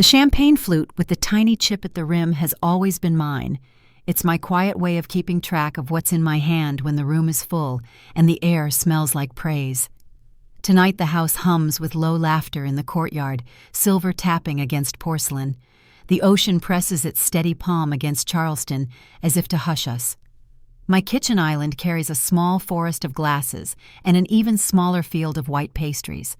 The champagne flute with the tiny chip at the rim has always been mine. It's my quiet way of keeping track of what's in my hand when the room is full and the air smells like praise. Tonight the house hums with low laughter in the courtyard, silver tapping against porcelain. The ocean presses its steady palm against Charleston as if to hush us. My kitchen island carries a small forest of glasses and an even smaller field of white pastries.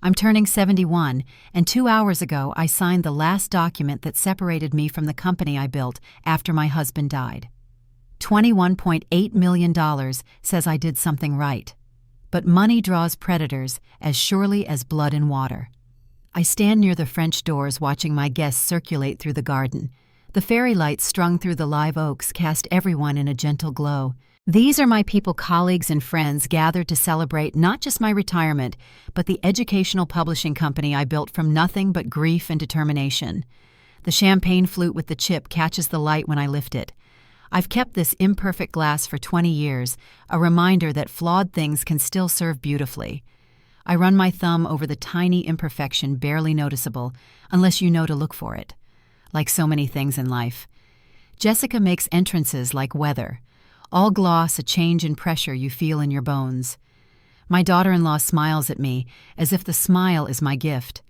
I'm turning 71, and 2 hours ago I signed the last document that separated me from the company I built after my husband died. $21.8 million says I did something right. But money draws predators as surely as blood and water. I stand near the French doors watching my guests circulate through the garden. The fairy lights strung through the live oaks cast everyone in a gentle glow. These are my people, colleagues and friends gathered to celebrate not just my retirement, but the educational publishing company I built from nothing but grief and determination. The champagne flute with the chip catches the light when I lift it. I've kept this imperfect glass for 20 years, a reminder that flawed things can still serve beautifully. I run my thumb over the tiny imperfection barely noticeable, unless you know to look for it. Like so many things in life. Jessica makes entrances like weather. All gloss, a change in pressure you feel in your bones. My daughter-in-law smiles at me, as if the smile is my gift.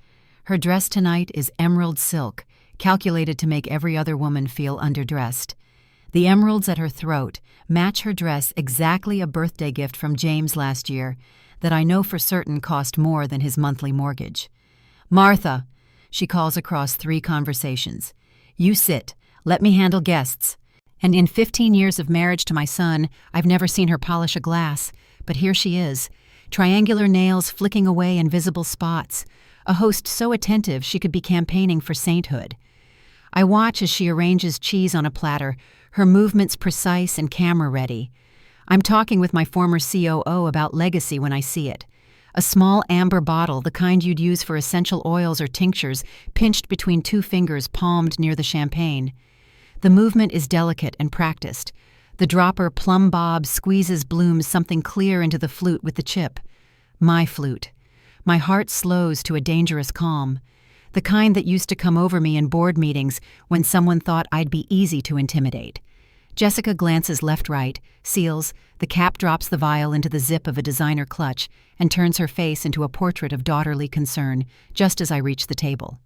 Her dress tonight is emerald silk, calculated to make every other woman feel underdressed. The emeralds at her throat match her dress exactly, a birthday gift from James last year that I know for certain cost more than his monthly mortgage. "Martha," she calls across 3 conversations. "You sit. Let me handle guests." And in 15 years of marriage to my son, I've never seen her polish a glass, but here she is, triangular nails flicking away invisible spots, a host so attentive she could be campaigning for sainthood. I watch as she arranges cheese on a platter, her movements precise and camera-ready. I'm talking with my former COO about legacy when I see it. A small amber bottle, the kind you'd use for essential oils or tinctures, pinched between 2 fingers palmed near the champagne. The movement is delicate and practiced. The dropper plumb bob squeezes blooms something clear into the flute with the chip. My flute. My heart slows to a dangerous calm. The kind that used to come over me in board meetings when someone thought I'd be easy to intimidate. Jessica glances left-right, seals, the cap drops the vial into the zip of a designer clutch, and turns her face into a portrait of daughterly concern, just as I reach the table.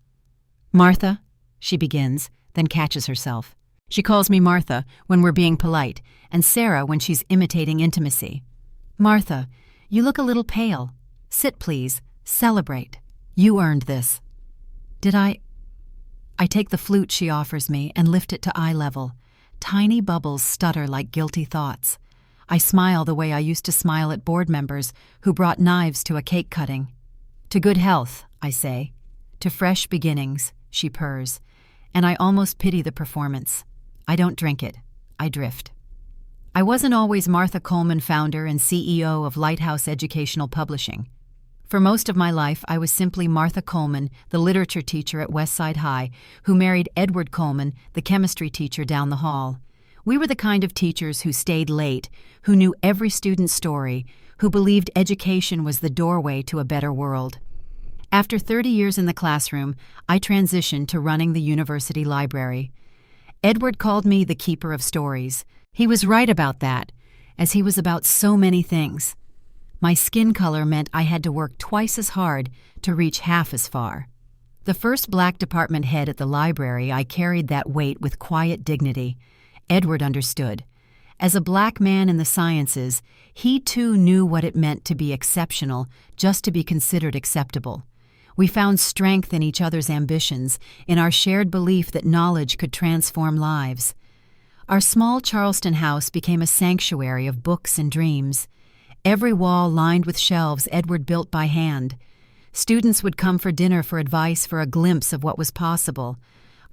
"Martha," she begins, then catches herself. She calls me Martha when we're being polite, and Sarah when she's imitating intimacy. "Martha, you look a little pale. Sit, please. Celebrate. You earned this." "Did I?" I take the flute she offers me and lift it to eye level. Tiny bubbles stutter like guilty thoughts. I smile the way I used to smile at board members who brought knives to a cake cutting. "To good health," I say. "To fresh beginnings," she purrs, and I almost pity the performance. I don't drink it. I drift. I wasn't always Martha Coleman, founder and CEO of Lighthouse Educational Publishing. For most of my life, I was simply Martha Coleman, the literature teacher at Westside High, who married Edward Coleman, the chemistry teacher down the hall. We were the kind of teachers who stayed late, who knew every student's story, who believed education was the doorway to a better world. After 30 years in the classroom, I transitioned to running the university library. Edward called me the keeper of stories. He was right about that, as he was about so many things. My skin color meant I had to work twice as hard to reach half as far. The first black department head at the library, I carried that weight with quiet dignity. Edward understood. As a black man in the sciences, he too knew what it meant to be exceptional, just to be considered acceptable. We found strength in each other's ambitions, in our shared belief that knowledge could transform lives. Our small Charleston house became a sanctuary of books and dreams. Every wall lined with shelves Edward built by hand. Students would come for dinner for advice, for a glimpse of what was possible.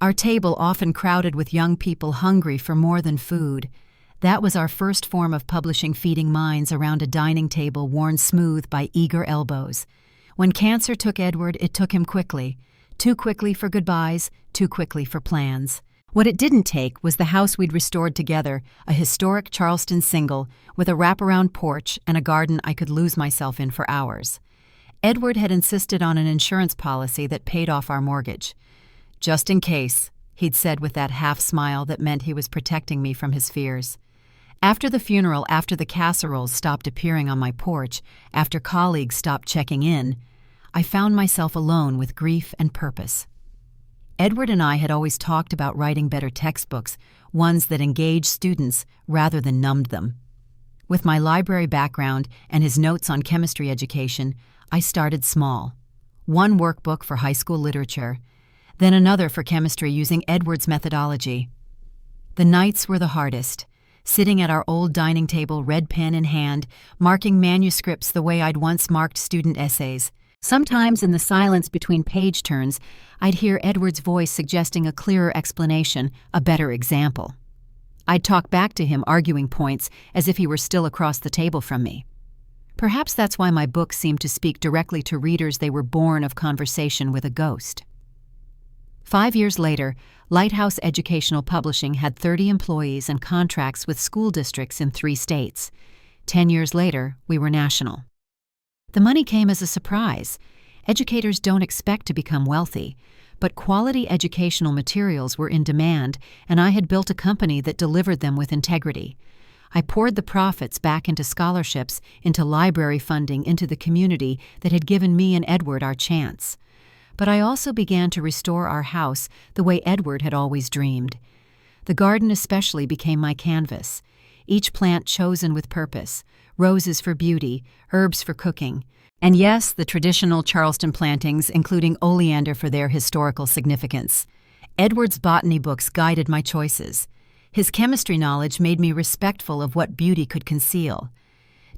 Our table often crowded with young people hungry for more than food. That was our first form of publishing, feeding minds around a dining table worn smooth by eager elbows. When cancer took Edward, it took him quickly. Too quickly for goodbyes, too quickly for plans. What it didn't take was the house we'd restored together, a historic Charleston single with a wraparound porch and a garden I could lose myself in for hours. Edward had insisted on an insurance policy that paid off our mortgage. "Just in case," he'd said with that half-smile that meant he was protecting me from his fears. After the funeral, after the casseroles stopped appearing on my porch, after colleagues stopped checking in, I found myself alone with grief and purpose. Edward and I had always talked about writing better textbooks, ones that engaged students rather than numbed them. With my library background and his notes on chemistry education, I started small. One workbook for high school literature, then another for chemistry using Edward's methodology. The nights were the hardest, sitting at our old dining table, red pen in hand, marking manuscripts the way I'd once marked student essays. Sometimes in the silence between page turns, I'd hear Edward's voice suggesting a clearer explanation, a better example. I'd talk back to him, arguing points as if he were still across the table from me. Perhaps that's why my books seemed to speak directly to readers. They were born of conversation with a ghost. 5 years later, Lighthouse Educational Publishing had 30 employees and contracts with school districts in 3 states. 10 years later, we were national. The money came as a surprise. Educators don't expect to become wealthy, but quality educational materials were in demand, and I had built a company that delivered them with integrity. I poured the profits back into scholarships, into library funding, into the community that had given me and Edward our chance. But I also began to restore our house the way Edward had always dreamed. The garden especially became my canvas, each plant chosen with purpose, roses for beauty, herbs for cooking, and yes, the traditional Charleston plantings, including oleander for their historical significance. Edward's botany books guided my choices. His chemistry knowledge made me respectful of what beauty could conceal.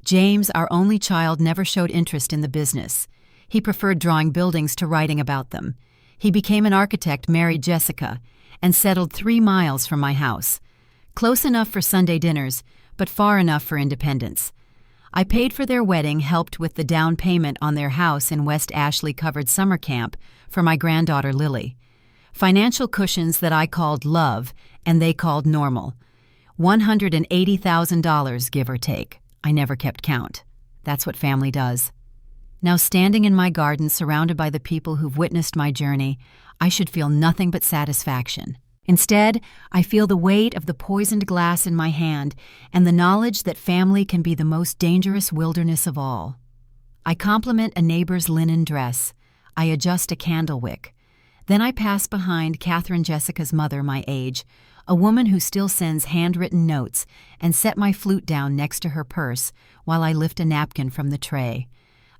James, our only child, never showed interest in the business. He preferred drawing buildings to writing about them. He became an architect, married Jessica, and settled 3 miles from my house. Close enough for Sunday dinners, but far enough for independence. I paid for their wedding, helped with the down payment on their house in West Ashley-covered summer camp for my granddaughter Lily. Financial cushions that I called love and they called normal. $180,000, give or take. I never kept count. That's what family does. Now, standing in my garden surrounded by the people who've witnessed my journey, I should feel nothing but satisfaction. Instead, I feel the weight of the poisoned glass in my hand and the knowledge that family can be the most dangerous wilderness of all. I compliment a neighbor's linen dress. I adjust a candle wick. Then I pass behind Catherine Jessica's mother, my age, a woman who still sends handwritten notes, and set my flute down next to her purse while I lift a napkin from the tray.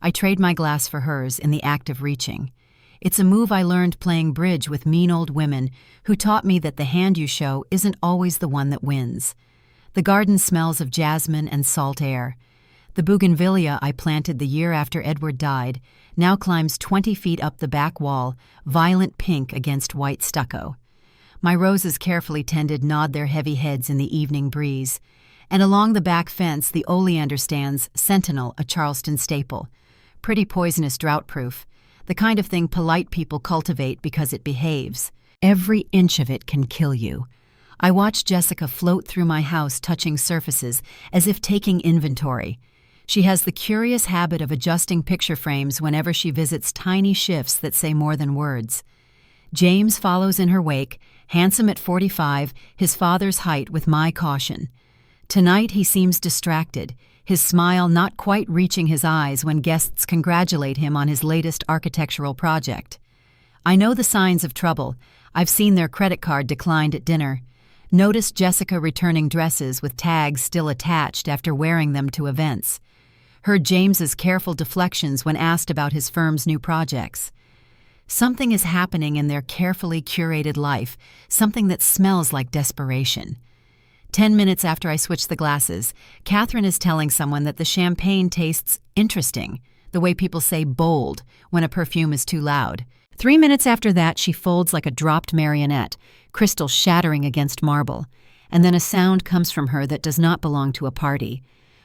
I trade my glass for hers in the act of reaching. It's a move I learned playing bridge with mean old women who taught me that the hand you show isn't always the one that wins. The garden smells of jasmine and salt air. The bougainvillea I planted the year after Edward died now climbs 20 feet up the back wall, violent pink against white stucco. My roses, carefully tended, nod their heavy heads in the evening breeze. And along the back fence, the oleander stands, Sentinel, a Charleston staple. Pretty poisonous, drought-proof. The kind of thing polite people cultivate because it behaves. Every inch of it can kill you. I watch Jessica float through my house, touching surfaces as if taking inventory. She has the curious habit of adjusting picture frames whenever she visits, tiny shifts that say more than words. James follows in her wake, handsome at 45, his father's height with my caution. Tonight he seems distracted, his smile not quite reaching his eyes when guests congratulate him on his latest architectural project. I know the signs of trouble. I've seen their credit card declined at dinner. Noticed Jessica returning dresses with tags still attached after wearing them to events. Heard James's careful deflections when asked about his firm's new projects. Something is happening in their carefully curated life, something that smells like desperation. 10 minutes after I switch the glasses, Catherine is telling someone that the champagne tastes interesting, the way people say bold when a perfume is too loud. 3 minutes after that, she folds like a dropped marionette, crystal shattering against marble, and then a sound comes from her that does not belong to a party.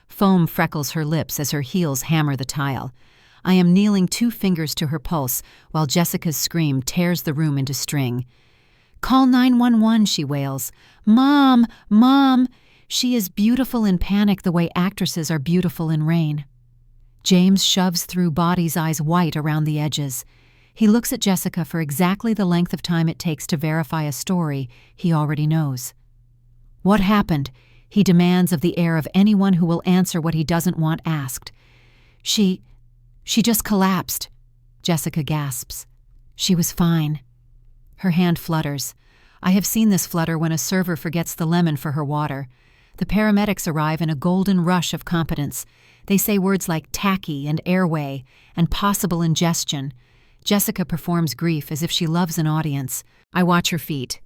Foam freckles her lips as her heels hammer the tile. I am kneeling, 2 fingers to her pulse, while Jessica's scream tears the room into string. "Call 911, she wails. "Mom! Mom!" She is beautiful in panic the way actresses are beautiful in rain. James shoves through, body's eyes white around the edges. He looks at Jessica for exactly the length of time it takes to verify a story he already knows. "What happened?" he demands of the air of anyone who will answer what he doesn't want asked. She just collapsed," Jessica gasps. "She was fine." Her hand flutters. I have seen this flutter when a server forgets the lemon for her water. The paramedics arrive in a golden rush of competence. They say words like tacky and airway and possible ingestion. Jessica performs grief as if she loves an audience. I watch her feet.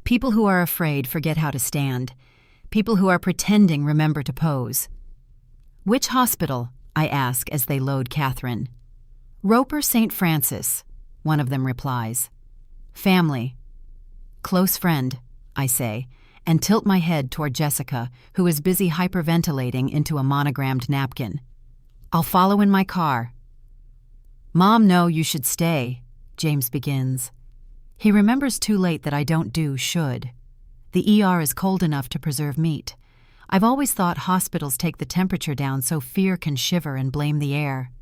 People who are afraid forget how to stand. People who are pretending remember to pose. "Which hospital?" I ask as they load Catherine. "Roper St. Francis," one of them replies. "Family." "Close friend," I say, and tilt my head toward Jessica, who is busy hyperventilating into a monogrammed napkin. "I'll follow in my car." "Mom, no, you should stay," James begins. He remembers too late that I don't do should. The ER is cold enough to preserve meat. I've always thought hospitals take the temperature down so fear can shiver and blame the air.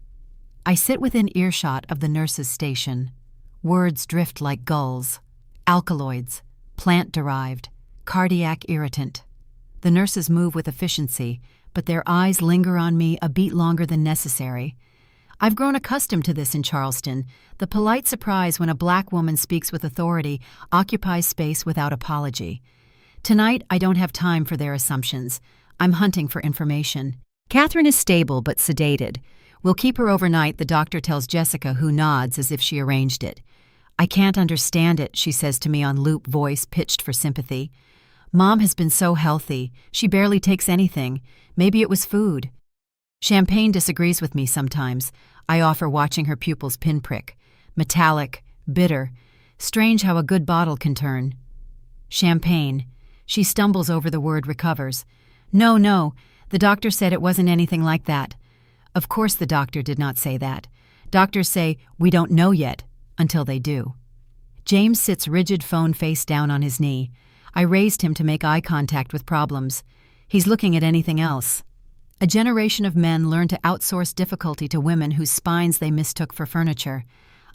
I sit within earshot of the nurse's station. Words drift like gulls. Alkaloids, plant-derived, cardiac irritant. The nurses move with efficiency, but their eyes linger on me a beat longer than necessary. I've grown accustomed to this in Charleston. The polite surprise when a black woman speaks with authority occupies space without apology. Tonight, I don't have time for their assumptions. I'm hunting for information. Catherine is stable but sedated. We'll keep her overnight, the doctor tells Jessica, who nods as if she arranged it. "I can't understand it," she says to me on loop voice pitched for sympathy. "Mom has been so healthy. She barely takes anything. Maybe it was food." Champagne disagrees with me sometimes. I offer, watching her pupils pinprick. Metallic, bitter. Strange how a good bottle can turn. Champagne. She stumbles over the word, recovers. No, the doctor said it wasn't anything like that." Of course the doctor did not say that. Doctors say, "We don't know yet," until they do. James sits rigid, phone face down on his knee. I raised him to make eye contact with problems. He's looking at anything else. A generation of men learned to outsource difficulty to women whose spines they mistook for furniture.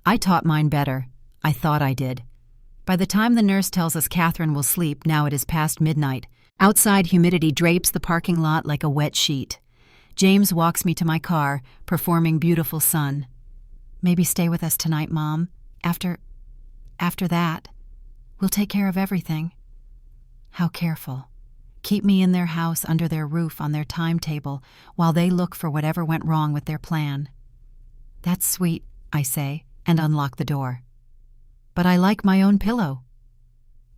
I taught mine better. I thought I did. By the time the nurse tells us Catherine will sleep, now it is past midnight. Outside, humidity drapes the parking lot like a wet sheet. James walks me to my car, performing beautiful sun. "Maybe stay with us tonight, Mom. After that, we'll take care of everything." How careful. Keep me in their house, under their roof, on their timetable, while they look for whatever went wrong with their plan. "That's sweet," I say, and unlock the door. But I like my own pillow.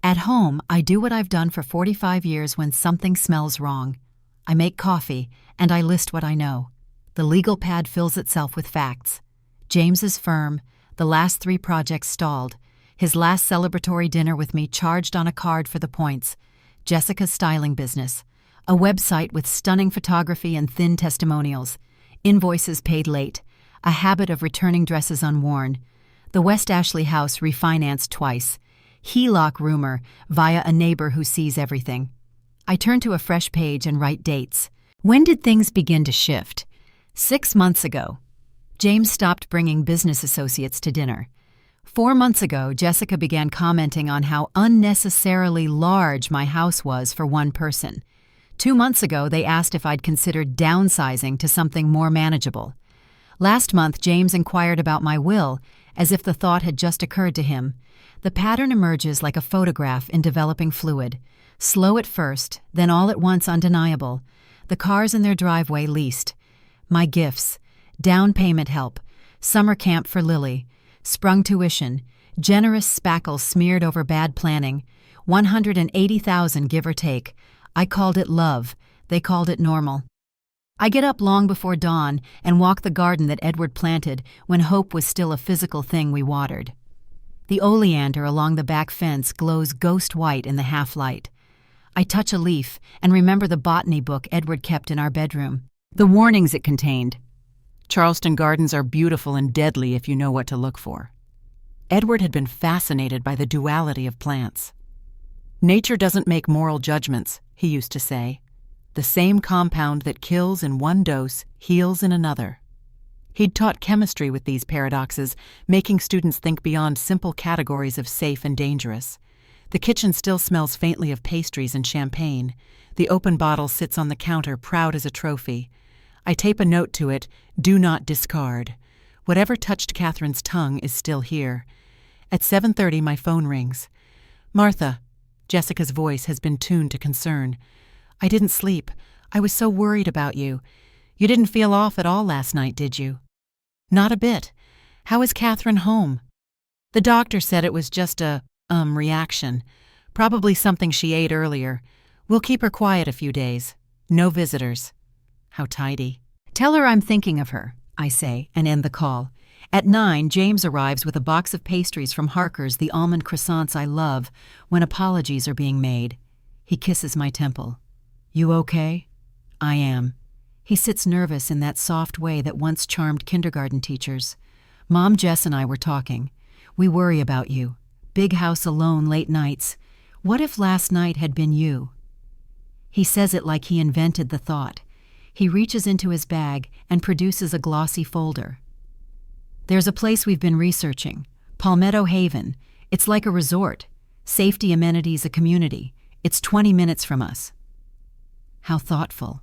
At home, I do what I've done for 45 years when something smells wrong. I make coffee, and I list what I know. The legal pad fills itself with facts. James is firm. The last 3 projects stalled. His last celebratory dinner with me charged on a card for the points. Jessica's styling business. A website with stunning photography and thin testimonials. Invoices paid late. A habit of returning dresses unworn. The West Ashley house refinanced twice. HELOC rumor via a neighbor who sees everything. I turn to a fresh page and write dates. When did things begin to shift? 6 months ago. James stopped bringing business associates to dinner. 4 months ago, Jessica began commenting on how unnecessarily large my house was for one person. 2 months ago, they asked if I'd considered downsizing to something more manageable. Last month, James inquired about my will, as if the thought had just occurred to him. The pattern emerges like a photograph in developing fluid. Slow at first, then all at once undeniable. The cars in their driveway leased. My gifts. Down payment help. Summer camp for Lily. Sprung tuition. Generous spackle smeared over bad planning. $180,000 give or take. I called it love. They called it normal. I get up long before dawn and walk the garden that Edward planted when hope was still a physical thing we watered. The oleander along the back fence glows ghost white in the half-light. I touch a leaf and remember the botany book Edward kept in our bedroom. The warnings it contained. Charleston gardens are beautiful and deadly if you know what to look for. Edward had been fascinated by the duality of plants. Nature doesn't make moral judgments, he used to say. The same compound that kills in one dose heals in another. He'd taught chemistry with these paradoxes, making students think beyond simple categories of safe and dangerous. The kitchen still smells faintly of pastries and champagne. The open bottle sits on the counter, proud as a trophy. I tape a note to it, "Do not discard." Whatever touched Catherine's tongue is still here. At 7:30, my phone rings. "Martha." Jessica's voice has been tuned to concern. "I didn't sleep. I was so worried about you. You didn't feel off at all last night, did you?" "Not a bit. How is Catherine home?" "The doctor said it was just a, reaction. Probably something she ate earlier. We'll keep her quiet a few days. No visitors." How tidy. "Tell her I'm thinking of her," I say, and end the call. At 9, James arrives with a box of pastries from Harker's, the almond croissants I love, when apologies are being made. He kisses my temple. "You okay?" I am. He sits nervous in that soft way that once charmed kindergarten teachers. "Mom, Jess, and I were talking. We worry about you. Big house alone late nights. What if last night had been you?" He says it like he invented the thought. He reaches into his bag and produces a glossy folder. "There's a place we've been researching. Palmetto Haven. It's like a resort. Safety, amenities, a community. It's 20 minutes from us." How thoughtful.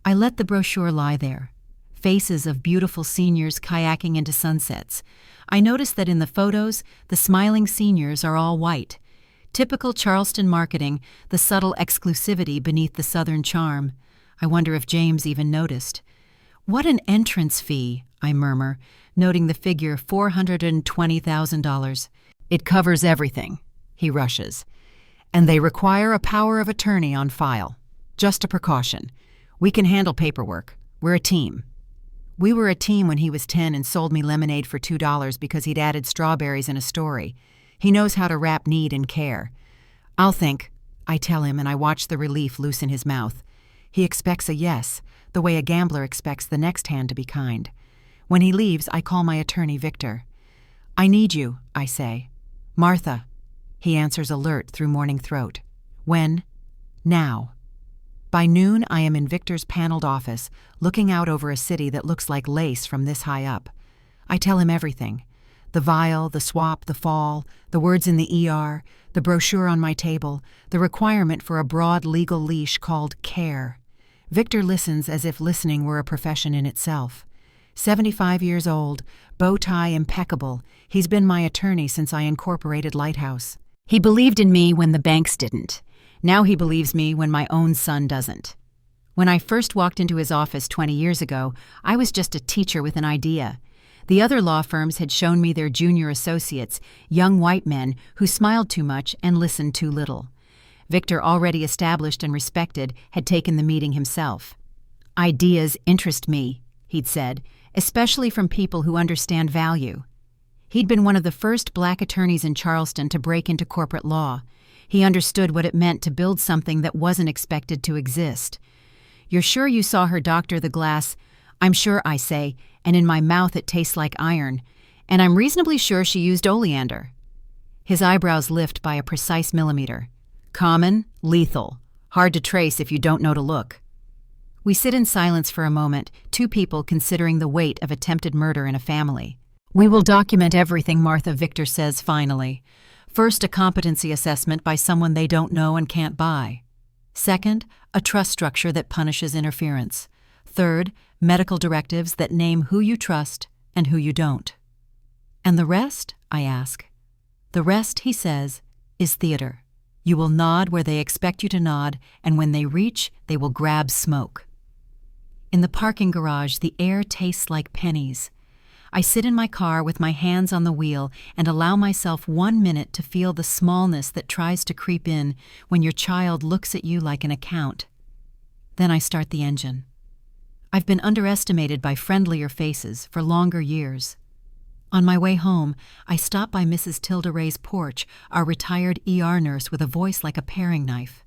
I let the brochure lie there. Faces of beautiful seniors kayaking into sunsets. I notice that in the photos, the smiling seniors are all white. Typical Charleston marketing, the subtle exclusivity beneath the southern charm. I wonder if James even noticed. "What an entrance fee," I murmur, noting the figure $420,000. "It covers everything," he rushes. "And they require a power of attorney on file. Just a precaution. We can handle paperwork. We're a team." We were a team when he was 10 and sold me lemonade for $2 because he'd added strawberries in a story. He knows how to wrap need and care. "I'll think," I tell him, and I watch the relief loosen his mouth. He expects a yes, the way a gambler expects the next hand to be kind. When he leaves, I call my attorney, Victor. "I need you," I say. "Martha." He answers alert through morning throat. "When?" "Now." By noon, I am in Victor's paneled office, looking out over a city that looks like lace from this high up. I tell him everything. The vial, the swap, the fall, the words in the ER, the brochure on my table, the requirement for a broad legal leash called care. Victor listens as if listening were a profession in itself. 75 years old, bow tie impeccable, he's been my attorney since I incorporated Lighthouse. He believed in me when the banks didn't. Now he believes me when my own son doesn't. When I first walked into his office 20 years ago, I was just a teacher with an idea. The other law firms had shown me their junior associates, young white men who smiled too much and listened too little. Victor, already established and respected, had taken the meeting himself. "Ideas interest me," he'd said, "especially from people who understand value." He'd been one of the first black attorneys in Charleston to break into corporate law. He understood what it meant to build something that wasn't expected to exist. "You're sure you saw her doctor the glass?" "I'm sure," I say, and in my mouth it tastes like iron. "And I'm reasonably sure she used oleander." His eyebrows lift by a precise millimeter. "Common, lethal. Hard to trace if you don't know to look." We sit in silence for a moment, two people considering the weight of attempted murder in a family. "We will document everything," Martha, Victor says finally. "First, a competency assessment by someone they don't know and can't buy. Second, a trust structure that punishes interference. Third, medical directives that name who you trust and who you don't." "And the rest?" I ask. "The rest," he says, "is theater. You will nod where they expect you to nod, and when they reach, they will grab smoke." In the parking garage, the air tastes like pennies. I sit in my car with my hands on the wheel and allow myself 1 minute to feel the smallness that tries to creep in when your child looks at you like an account. Then I start the engine. I've been underestimated by friendlier faces for longer years. On my way home, I stop by Mrs. Tilda Ray's porch, our retired ER nurse with a voice like a paring knife.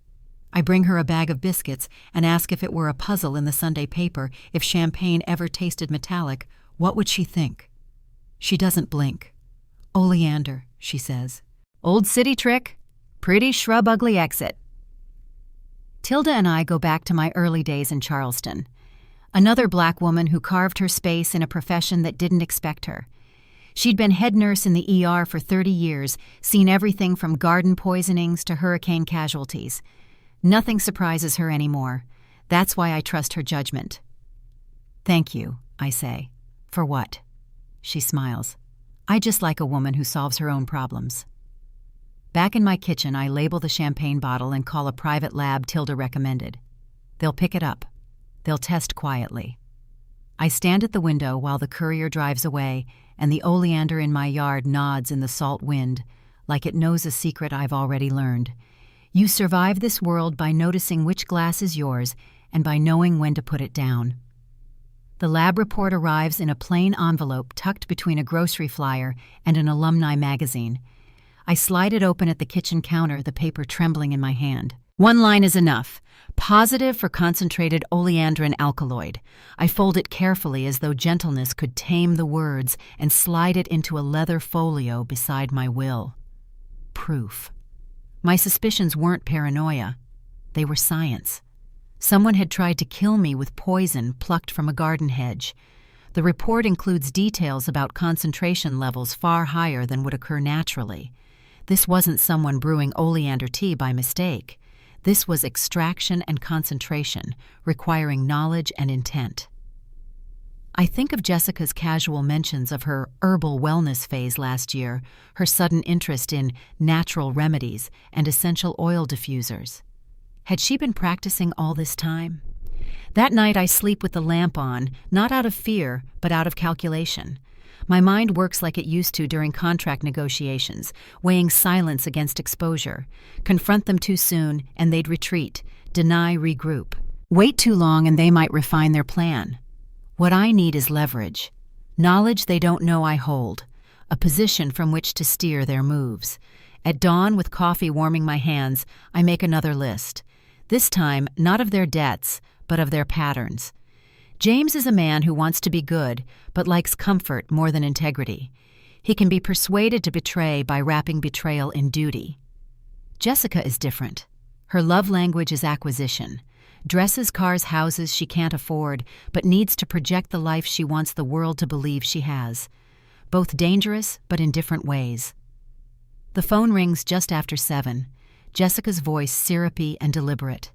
I bring her a bag of biscuits and ask if it were a puzzle in the Sunday paper, if champagne ever tasted metallic, what would she think? She doesn't blink. "Oleander," she says. "Old city trick. Pretty shrub ugly exit." Tilda and I go back to my early days in Charleston. Another black woman who carved her space in a profession that didn't expect her. She'd been head nurse in the ER for 30 years, seen everything from garden poisonings to hurricane casualties. Nothing surprises her anymore. That's why I trust her judgment. "Thank you," I say. "For what?" She smiles. "I just like a woman who solves her own problems." Back in my kitchen, I label the champagne bottle and call a private lab Tilda recommended. They'll pick it up. They'll test quietly. I stand at the window while the courier drives away, and the oleander in my yard nods in the salt wind, like it knows a secret I've already learned. You survive this world by noticing which glass is yours and by knowing when to put it down. The lab report arrives in a plain envelope tucked between a grocery flyer and an alumni magazine. I slide it open at the kitchen counter, the paper trembling in my hand. One line is enough. Positive for concentrated oleandrin alkaloid. I fold it carefully as though gentleness could tame the words and slide it into a leather folio beside my will. Proof. My suspicions weren't paranoia. They were science. Someone had tried to kill me with poison plucked from a garden hedge. The report includes details about concentration levels far higher than would occur naturally. This wasn't someone brewing oleander tea by mistake. This was extraction and concentration, requiring knowledge and intent. I think of Jessica's casual mentions of her herbal wellness phase last year, her sudden interest in natural remedies and essential oil diffusers. Had she been practicing all this time? That night I sleep with the lamp on, not out of fear, but out of calculation. My mind works like it used to during contract negotiations, weighing silence against exposure. Confront them too soon, and they'd retreat, deny, regroup. Wait too long, and they might refine their plan. What I need is leverage. Knowledge they don't know I hold. A position from which to steer their moves. At dawn, with coffee warming my hands, I make another list. This time, not of their debts, but of their patterns. James is a man who wants to be good, but likes comfort more than integrity. He can be persuaded to betray by wrapping betrayal in duty. Jessica is different. Her love language is acquisition. Dresses, cars, houses she can't afford, but needs to project the life she wants the world to believe she has. Both dangerous, but in different ways. The phone rings just after 7. Jessica's voice syrupy and deliberate.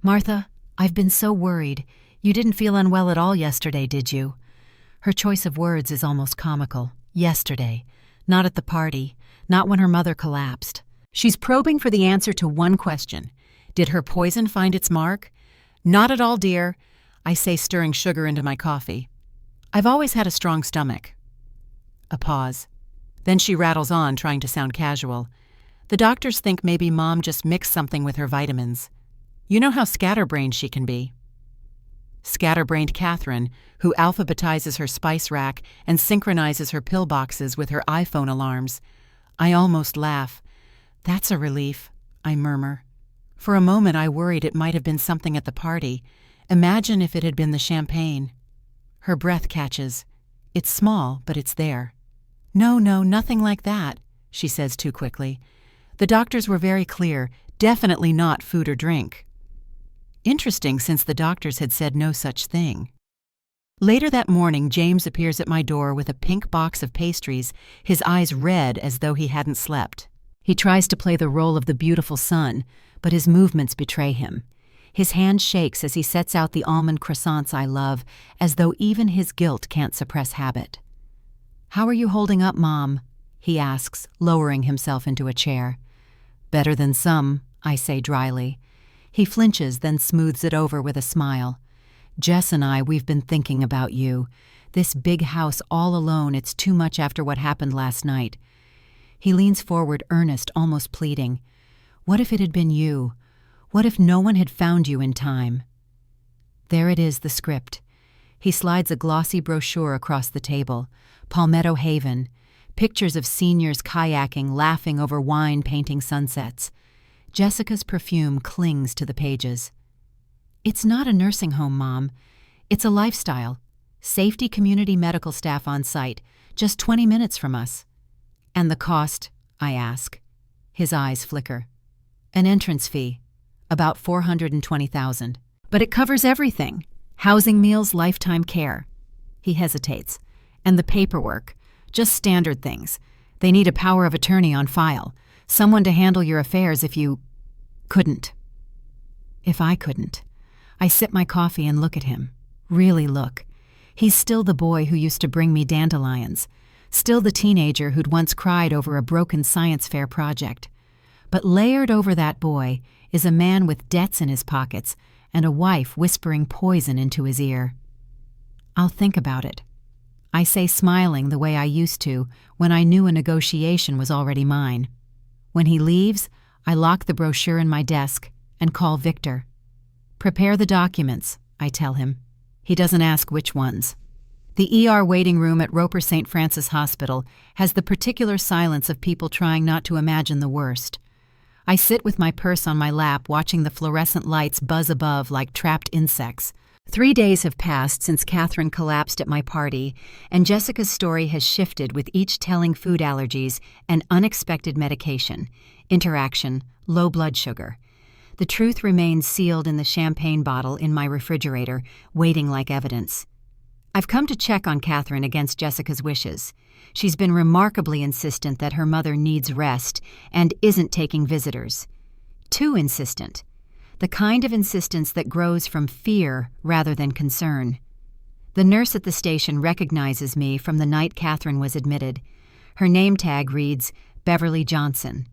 "Martha, I've been so worried. You didn't feel unwell at all yesterday, did you?" Her choice of words is almost comical. Yesterday. Not at the party. Not when her mother collapsed. She's probing for the answer to one question. Did her poison find its mark? "Not at all, dear," I say, stirring sugar into my coffee. "I've always had a strong stomach." A pause. Then she rattles on, trying to sound casual. "The doctors think maybe Mom just mixed something with her vitamins. You know how scatterbrained she can be." Scatterbrained Catherine, who alphabetizes her spice rack and synchronizes her pill boxes with her iPhone alarms. I almost laugh. "That's a relief," I murmur. For a moment I worried it might have been something at the party. Imagine if it had been the champagne. Her breath catches. It's small, but it's there. No, nothing like that," she says too quickly. "The doctors were very clear, definitely not food or drink." Interesting, since the doctors had said no such thing. Later that morning, James appears at my door with a pink box of pastries, his eyes red as though he hadn't slept. He tries to play the role of the beautiful son, but his movements betray him. His hand shakes as he sets out the almond croissants I love, as though even his guilt can't suppress habit. "How are you holding up, Mom?" he asks, lowering himself into a chair. "Better than some," I say dryly. He flinches, then smooths it over with a smile. "Jess and we've been thinking about you. This big house all alone, it's too much after what happened last night." He leans forward, earnest, almost pleading. "What if it had been you? What if no one had found you in time?" There it is, the script. He slides a glossy brochure across the table. Palmetto Haven. Pictures of seniors kayaking, laughing over wine-painting sunsets. Jessica's perfume clings to the pages. "It's not a nursing home, Mom. It's a lifestyle. Safety community medical staff on site, just 20 minutes from us." "And the cost?" I ask. His eyes flicker. "An entrance fee. About $420,000. But it covers everything. Housing meals, lifetime care. He hesitates. And the paperwork. Just standard things. They need a power of attorney on file. Someone to handle your affairs if you couldn't. If I couldn't. I sip my coffee and look at him. Really look. He's still the boy who used to bring me dandelions. Still the teenager who'd once cried over a broken science fair project. But layered over that boy is a man with debts in his pockets and a wife whispering poison into his ear. I'll think about it. I say, smiling the way I used to when I knew a negotiation was already mine. When he leaves, I lock the brochure in my desk and call Victor. Prepare the documents, I tell him. He doesn't ask which ones. The ER waiting room at Roper St. Francis Hospital has the particular silence of people trying not to imagine the worst. I sit with my purse on my lap watching the fluorescent lights buzz above like trapped insects. 3 days have passed since Catherine collapsed at my party, and Jessica's story has shifted with each telling food allergies and unexpected medication, interaction, low blood sugar. The truth remains sealed in the champagne bottle in my refrigerator, waiting like evidence. I've come to check on Catherine against Jessica's wishes. She's been remarkably insistent that her mother needs rest and isn't taking visitors. Too insistent. The kind of insistence that grows from fear rather than concern. The nurse at the station recognizes me from the night Catherine was admitted. Her name tag reads Beverly Johnson.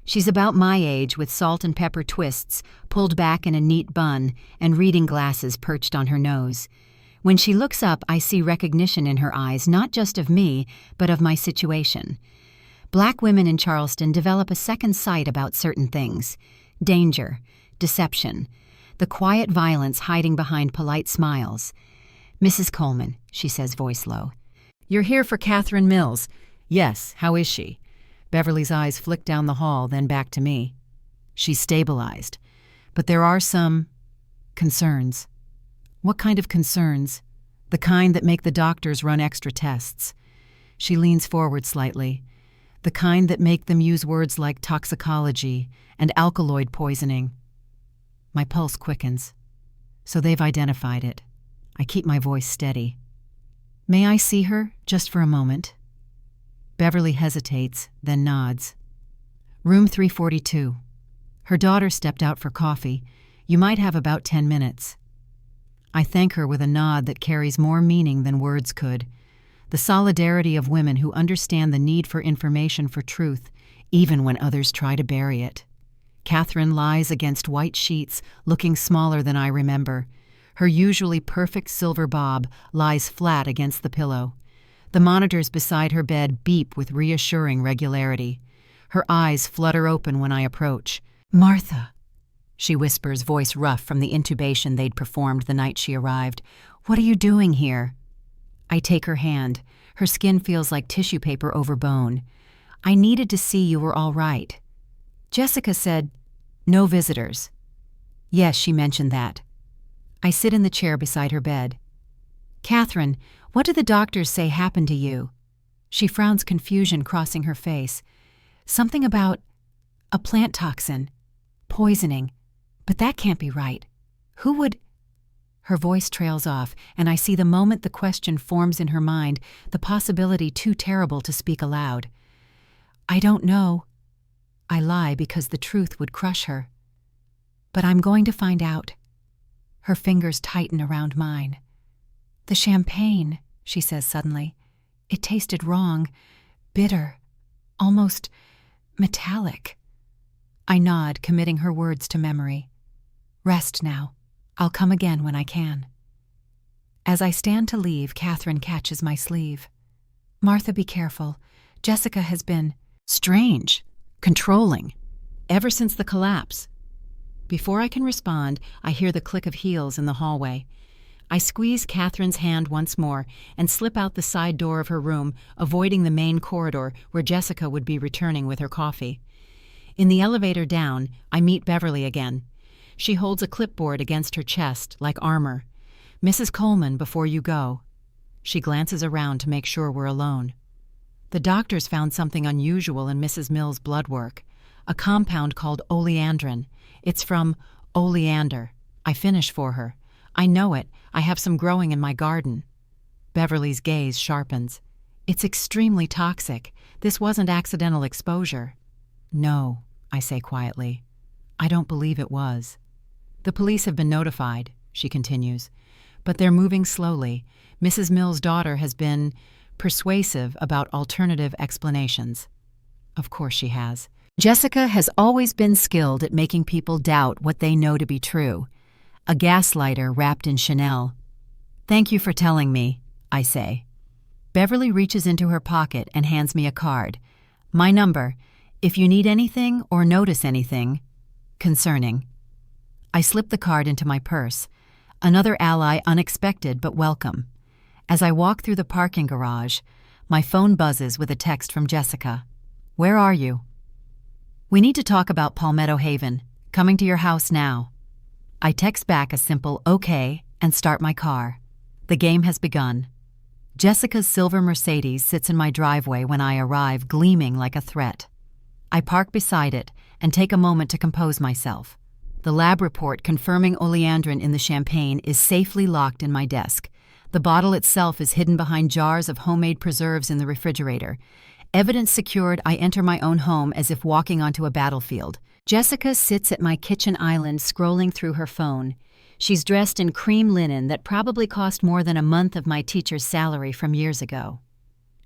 She's about my age with salt and pepper twists pulled back in a neat bun and reading glasses perched on her nose. When she looks up, I see recognition in her eyes, not just of me, but of my situation. Black women in Charleston develop a second sight about certain things. Danger, deception, the quiet violence hiding behind polite smiles. Mrs. Coleman, she says, voice low. You're here for Catherine Mills. Yes, how is she? Beverly's eyes flick down the hall, then back to me. She's stabilized. But there are some concerns. What kind of concerns? The kind that make the doctors run extra tests. She leans forward slightly. The kind that make them use words like toxicology and alkaloid poisoning. My pulse quickens. So they've identified it. I keep my voice steady. May I see her, just for a moment? Beverly hesitates, then nods. Room 342. Her daughter stepped out for coffee. You might have about 10 minutes. I thank her with a nod that carries more meaning than words could. The solidarity of women who understand the need for information for truth, even when others try to bury it. Catherine lies against white sheets, looking smaller than I remember. Her usually perfect silver bob lies flat against the pillow. The monitors beside her bed beep with reassuring regularity. Her eyes flutter open when I approach. Martha, she whispers, voice rough from the intubation they'd performed the night she arrived. What are you doing here? I take her hand. Her skin feels like tissue paper over bone. I needed to see you were all right. Jessica said, no visitors. Yes, she mentioned that. I sit in the chair beside her bed. Catherine, what did the doctors say happened to you? She frowns confusion crossing her face. Something about a plant toxin, poisoning. But that can't be right. Who would... Her voice trails off, and I see the moment the question forms in her mind, the possibility too terrible to speak aloud. I don't know. I lie because the truth would crush her. But I'm going to find out. Her fingers tighten around mine. The champagne, she says suddenly. It tasted wrong, bitter, almost metallic. I nod, committing her words to memory. Rest now. I'll come again when I can. As I stand to leave, Catherine catches my sleeve. Martha, be careful. Jessica has been strange, controlling, ever since the collapse. Before I can respond, I hear the click of heels in the hallway. I squeeze Catherine's hand once more and slip out the side door of her room, avoiding the main corridor where Jessica would be returning with her coffee. In the elevator down, I meet Beverly again. She holds a clipboard against her chest, like armor. Mrs. Coleman, before you go. She glances around to make sure we're alone. The doctors found something unusual in Mrs. Mills' blood work, a compound called oleandrin. It's from oleander. I finish for her. I know it. I have some growing in my garden. Beverly's gaze sharpens. It's extremely toxic. This wasn't accidental exposure. No, I say quietly. I don't believe it was. The police have been notified, she continues, but they're moving slowly. Mrs. Mill's daughter has been persuasive about alternative explanations. Of course she has. Jessica has always been skilled at making people doubt what they know to be true. A gaslighter wrapped in Chanel. Thank you for telling me, I say. Beverly reaches into her pocket and hands me a card. My number, if you need anything or notice anything concerning. I slip the card into my purse. Another ally, unexpected but welcome. As I walk through the parking garage, my phone buzzes with a text from Jessica. Where are you? We need to talk about Palmetto Haven. Coming to your house now. I text back a simple okay and start my car. The game has begun. Jessica's silver Mercedes sits in my driveway when I arrive, gleaming like a threat. I park beside it and take a moment to compose myself. The lab report confirming oleandrin in the champagne is safely locked in my desk. The bottle itself is hidden behind jars of homemade preserves in the refrigerator. Evidence secured, I enter my own home as if walking onto a battlefield. Jessica sits at my kitchen island scrolling through her phone. She's dressed in cream linen that probably cost more than a month of my teacher's salary from years ago.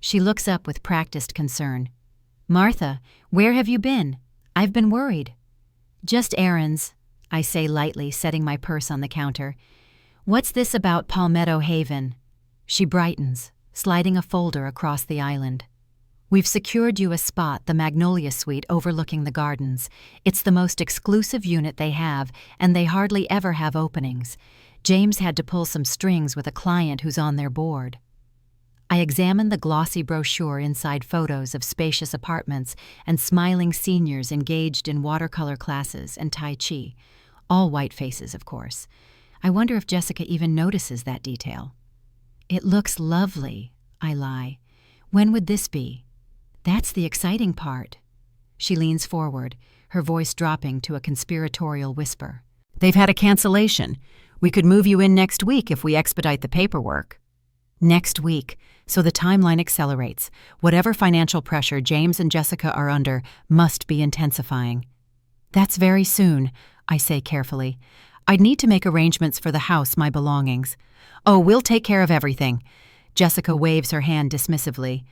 She looks up with practiced concern. Martha, where have you been? I've been worried. Just errands, I say lightly, setting my purse on the counter. What's this about Palmetto Haven? She brightens, sliding a folder across the island. We've secured you a spot, the Magnolia Suite overlooking the gardens. It's the most exclusive unit they have, and they hardly ever have openings. James had to pull some strings with a client who's on their board. I examine the glossy brochure inside photos of spacious apartments and smiling seniors engaged in watercolor classes and Tai Chi. All white faces, of course. I wonder if Jessica even notices that detail. It looks lovely, I lie. When would this be? That's the exciting part. She leans forward, her voice dropping to a conspiratorial whisper. They've had a cancellation. We could move you in next week if we expedite the paperwork. Next week, so the timeline accelerates. Whatever financial pressure James and Jessica are under must be intensifying. That's very soon, I say carefully. I'd need to make arrangements for the house, my belongings. Oh, we'll take care of everything. Jessica waves her hand dismissively.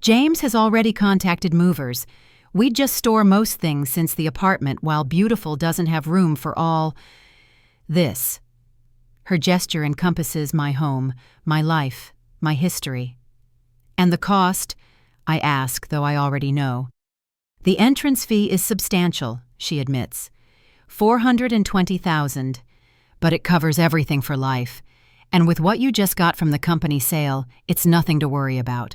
James has already contacted movers. We'd just store most things since the apartment, while Beautiful doesn't have room for all this. Her gesture encompasses my home, my life, my history. And the cost? I ask, though I already know. The entrance fee is substantial, she admits. $420,000, but it covers everything for life. And with what you just got from the company sale, it's nothing to worry about.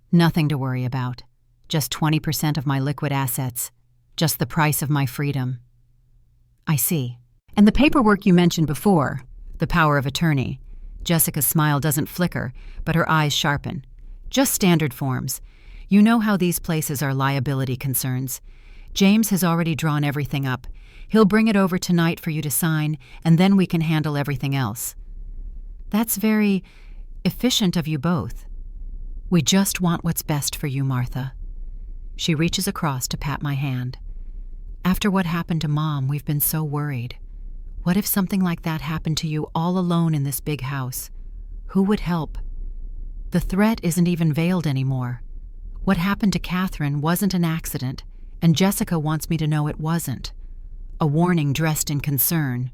Nothing to worry about. Just 20% of my liquid assets. Just the price of my freedom. I see. And the paperwork you mentioned before, the power of attorney. Jessica's smile doesn't flicker, but her eyes sharpen. Just standard forms. You know how these places are liability concerns. James has already drawn everything up. He'll bring it over tonight for you to sign, and then we can handle everything else. That's very efficient of you both. We just want what's best for you, Martha. She reaches across to pat my hand. After what happened to Mom, we've been so worried. What if something like that happened to you all alone in this big house? Who would help? The threat isn't even veiled anymore. What happened to Catherine wasn't an accident, and Jessica wants me to know it wasn't. A warning dressed in concern.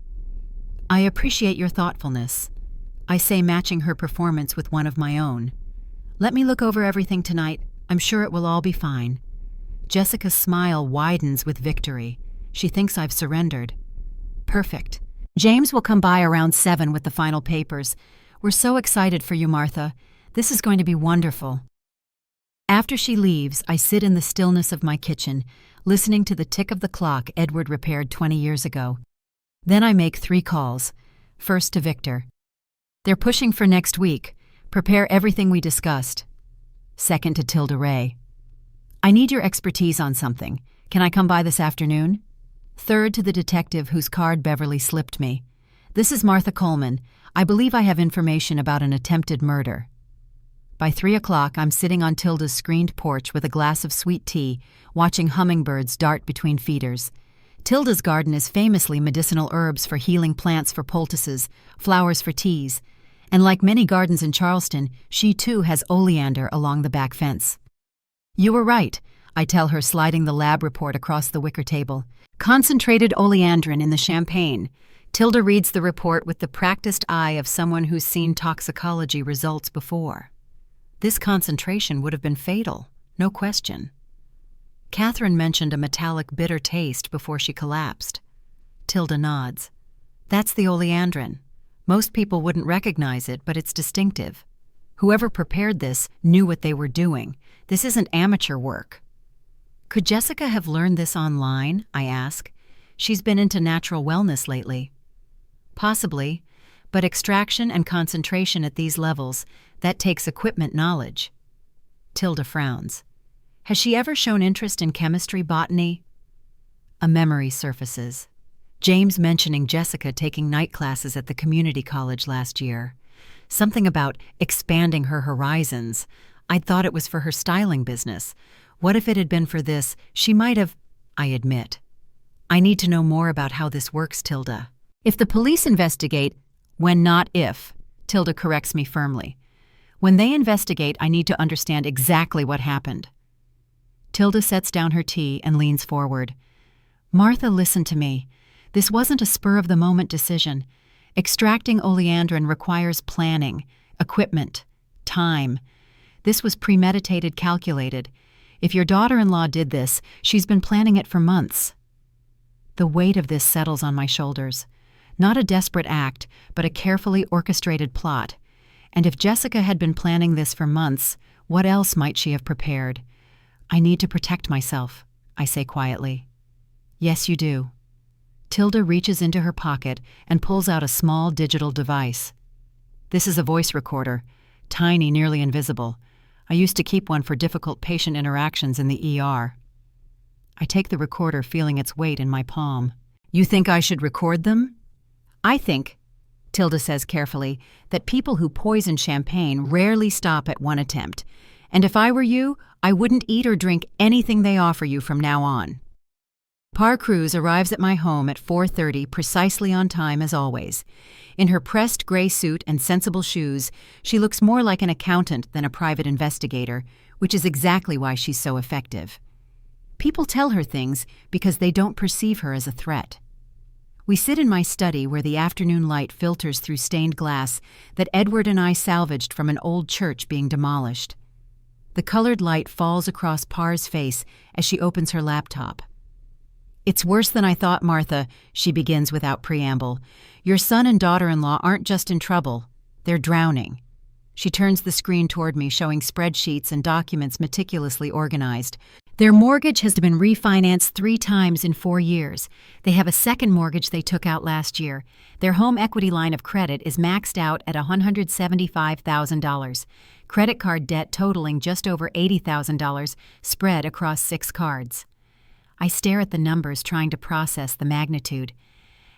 I appreciate your thoughtfulness. I say, matching her performance with one of my own. Let me look over everything tonight. I'm sure it will all be fine. Jessica's smile widens with victory. She thinks I've surrendered. Perfect. James will come by around 7 with the final papers. We're so excited for you, Martha. This is going to be wonderful. After she leaves, I sit in the stillness of my kitchen, listening to the tick of the clock Edward repaired 20 years ago. Then I make 3 calls. First to Victor. They're pushing for next week. Prepare everything we discussed. Second to Tilda Ray. I need your expertise on something. Can I come by this afternoon? Third to the detective whose card Beverly slipped me. This is Martha Coleman. I believe I have information about an attempted murder. By 3 o'clock, I'm sitting on Tilda's screened porch with a glass of sweet tea, watching hummingbirds dart between feeders. Tilda's garden is famously medicinal herbs for healing, plants for poultices, flowers for teas, and like many gardens in Charleston, she too has oleander along the back fence. You were right, I tell her, sliding the lab report across the wicker table. Concentrated oleandrin in the champagne. Tilda reads the report with the practiced eye of someone who's seen toxicology results before. This concentration would have been fatal, no question. Catherine mentioned a metallic bitter taste before she collapsed. Tilda nods. That's the oleandrin. Most people wouldn't recognize it, but it's distinctive. Whoever prepared this knew what they were doing. This isn't amateur work. Could Jessica have learned this online? I ask. She's been into natural wellness lately. Possibly, but extraction and concentration at these levels, that takes equipment knowledge. Tilda frowns. Has she ever shown interest in chemistry, botany? A memory surfaces. James mentioning Jessica taking night classes at the community college last year. Something about expanding her horizons. I'd thought it was for her styling business. What if it had been for this? She might have, I admit. I need to know more about how this works, Tilda. If the police investigate, when not if, Tilda corrects me firmly. When they investigate, I need to understand exactly what happened. Tilda sets down her tea and leans forward. Martha, listen to me. This wasn't a spur-of-the-moment decision. Extracting oleandrin requires planning, equipment, time. This was premeditated, calculated. If your daughter-in-law did this, she's been planning it for months. The weight of this settles on my shoulders. Not a desperate act, but a carefully orchestrated plot. And if Jessica had been planning this for months, what else might she have prepared? I need to protect myself, I say quietly. Yes, you do. Tilda reaches into her pocket and pulls out a small digital device. This is a voice recorder, tiny, nearly invisible. I used to keep one for difficult patient interactions in the ER. I take the recorder, feeling its weight in my palm. You think I should record them? I think, Tilda says carefully, that people who poison champagne rarely stop at one attempt. And if I were you, I wouldn't eat or drink anything they offer you from now on. Par Cruz arrives at my home at 4:30, precisely on time as always. In her pressed gray suit and sensible shoes, she looks more like an accountant than a private investigator, which is exactly why she's so effective. People tell her things because they don't perceive her as a threat. We sit in my study where the afternoon light filters through stained glass that Edward and I salvaged from an old church being demolished. The colored light falls across Par's face as she opens her laptop. It's worse than I thought, Martha, she begins without preamble. Your son and daughter-in-law aren't just in trouble, they're drowning. She turns the screen toward me, showing spreadsheets and documents meticulously organized. Their mortgage has been refinanced 3 times in 4 years. They have a second mortgage they took out last year. Their home equity line of credit is maxed out at $175,000. Credit card debt totaling just over $80,000, spread across 6 cards. I stare at the numbers, trying to process the magnitude.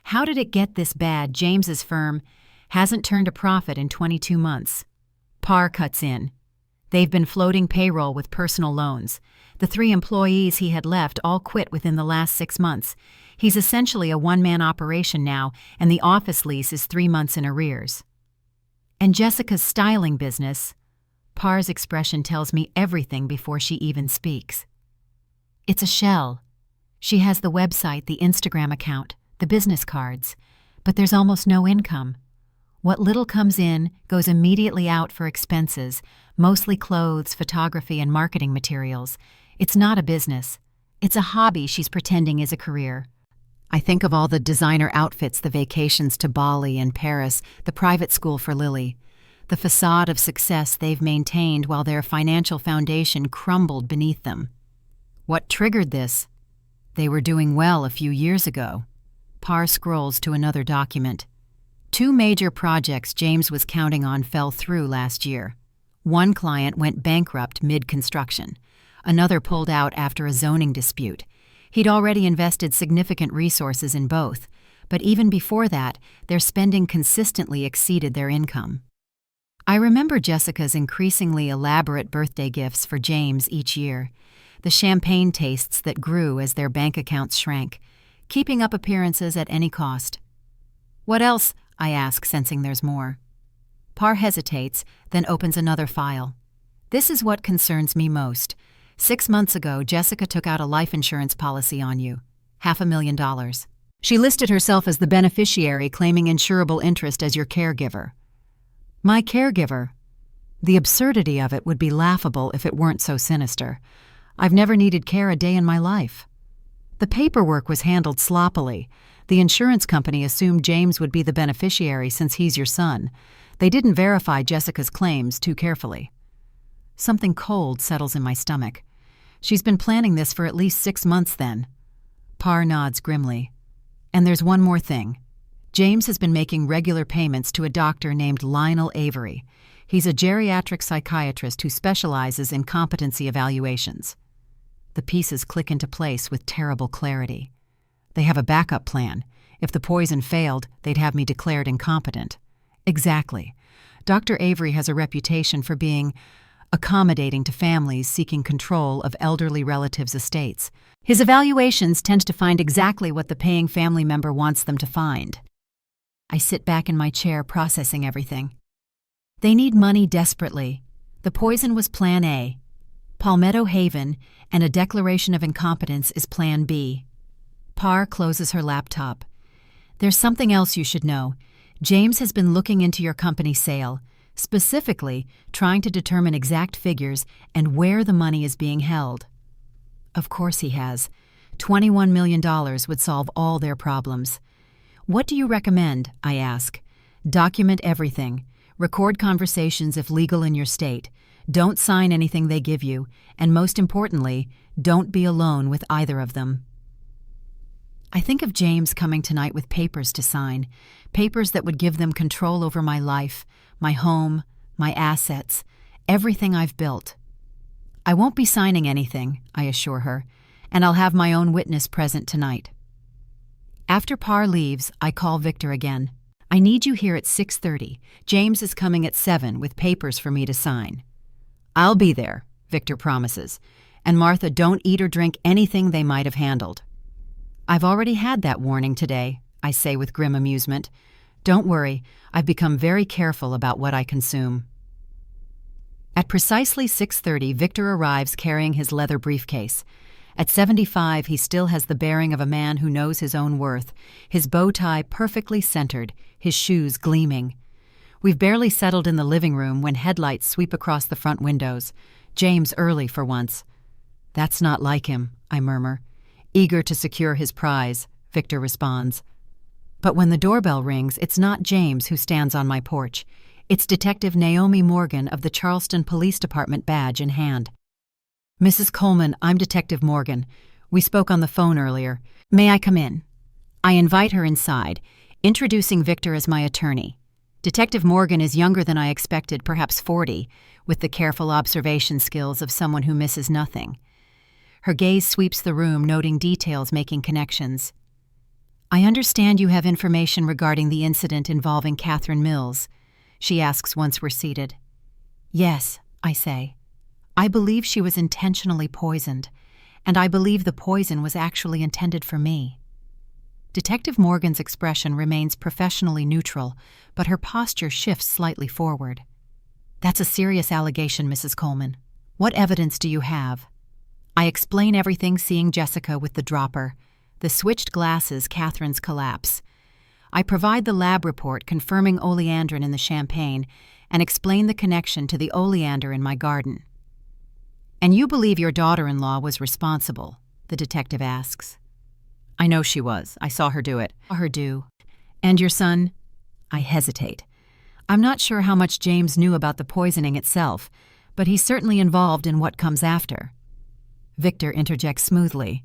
How did it get this bad? James's firm hasn't turned a profit in 22 months. Par cuts in. They've been floating payroll with personal loans. The 3 employees he had left all quit within the last 6 months. He's essentially a one-man operation now, and the office lease is 3 months in arrears. And Jessica's styling business, Par's expression tells me everything before she even speaks. It's a shell. She has the website, the Instagram account, the business cards, but there's almost no income. What little comes in goes immediately out for expenses, mostly clothes, photography, and marketing materials. It's not a business. It's a hobby she's pretending is a career. I think of all the designer outfits, the vacations to Bali and Paris, the private school for Lily, the facade of success they've maintained while their financial foundation crumbled beneath them. What triggered this? They were doing well a few years ago. Par scrolls to another document. 2 major projects James was counting on fell through last year. One client went bankrupt mid-construction. Another pulled out after a zoning dispute. He'd already invested significant resources in both, but even before that, their spending consistently exceeded their income. I remember Jessica's increasingly elaborate birthday gifts for James each year, the champagne tastes that grew as their bank accounts shrank, keeping up appearances at any cost. "What else?" I ask, sensing there's more. Parr hesitates, then opens another file. "This is what concerns me most. 6 months ago, Jessica took out a life insurance policy on you. $500,000. She listed herself as the beneficiary, claiming insurable interest as your caregiver." My caregiver? The absurdity of it would be laughable if it weren't so sinister. I've never needed care a day in my life. The paperwork was handled sloppily. The insurance company assumed James would be the beneficiary since he's your son. They didn't verify Jessica's claims too carefully. Something cold settles in my stomach. She's been planning this for at least 6 months then. Parr nods grimly. And there's one more thing. James has been making regular payments to a doctor named Lionel Avery. He's a geriatric psychiatrist who specializes in competency evaluations. The pieces click into place with terrible clarity. They have a backup plan. If the poison failed, they'd have me declared incompetent. Exactly. Dr. Avery has a reputation for being accommodating to families seeking control of elderly relatives' estates. His evaluations tend to find exactly what the paying family member wants them to find. I sit back in my chair, processing everything. They need money desperately. The poison was Plan A. Palmetto Haven and a declaration of incompetence is Plan B. Parr closes her laptop. "There's something else you should know. James has been looking into your company sale, specifically trying to determine exact figures and where the money is being held." Of course he has. $21 million would solve all their problems. "What do you recommend?" I ask. "Document everything. Record conversations if legal in your state. Don't sign anything they give you. And most importantly, don't be alone with either of them." I think of James coming tonight with papers to sign, papers that would give them control over my life, my home, my assets, everything I've built. "I won't be signing anything," I assure her, "and I'll have my own witness present tonight." After Parr leaves, I call Victor again. "I need you here at 6:30. James is coming at 7 with papers for me to sign." "I'll be there," Victor promises. "And Martha, don't eat or drink anything they might have handled." "I've already had that warning today," I say with grim amusement. "Don't worry, I've become very careful about what I consume." At precisely 6:30, Victor arrives carrying his leather briefcase. At 75, he still has the bearing of a man who knows his own worth, his bow tie perfectly centered, his shoes gleaming. We've barely settled in the living room when headlights sweep across the front windows. James early for once. "That's not like him," I murmur. "Eager to secure his prize," Victor responds. But when the doorbell rings, it's not James who stands on my porch. It's Detective Naomi Morgan of the Charleston Police Department, badge in hand. "Mrs. Coleman, I'm Detective Morgan. We spoke on the phone earlier. May I come in?" I invite her inside, introducing Victor as my attorney. Detective Morgan is younger than I expected, perhaps 40, with the careful observation skills of someone who misses nothing. Her gaze sweeps the room, noting details, making connections. "I understand you have information regarding the incident involving Catherine Mills," she asks once we're seated. "Yes," I say. "I believe she was intentionally poisoned, and I believe the poison was actually intended for me." Detective Morgan's expression remains professionally neutral, but her posture shifts slightly forward. "That's a serious allegation, Mrs. Coleman. What evidence do you have?" I explain everything, seeing Jessica with the dropper, the switched glasses, Catherine's collapse. I provide the lab report confirming oleandrin in the champagne and explain the connection to the oleander in my garden. "And you believe your daughter-in-law was responsible?" the detective asks. "I know she was. I saw her do it." "Saw her do. And your son?" I hesitate. I'm not sure how much James knew about the poisoning itself, but he's certainly involved in what comes after. Victor interjects smoothly.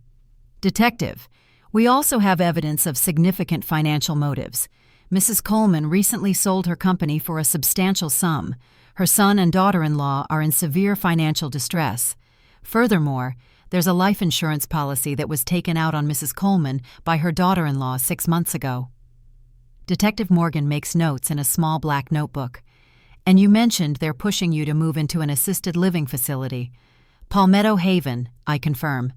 "Detective, we also have evidence of significant financial motives. Mrs. Coleman recently sold her company for a substantial sum. Her son and daughter-in-law are in severe financial distress. Furthermore, there's a life insurance policy that was taken out on Mrs. Coleman by her daughter-in-law 6 months ago." Detective Morgan makes notes in a small black notebook. And you mentioned they're pushing you to move into an assisted living facility. Palmetto Haven, I confirm.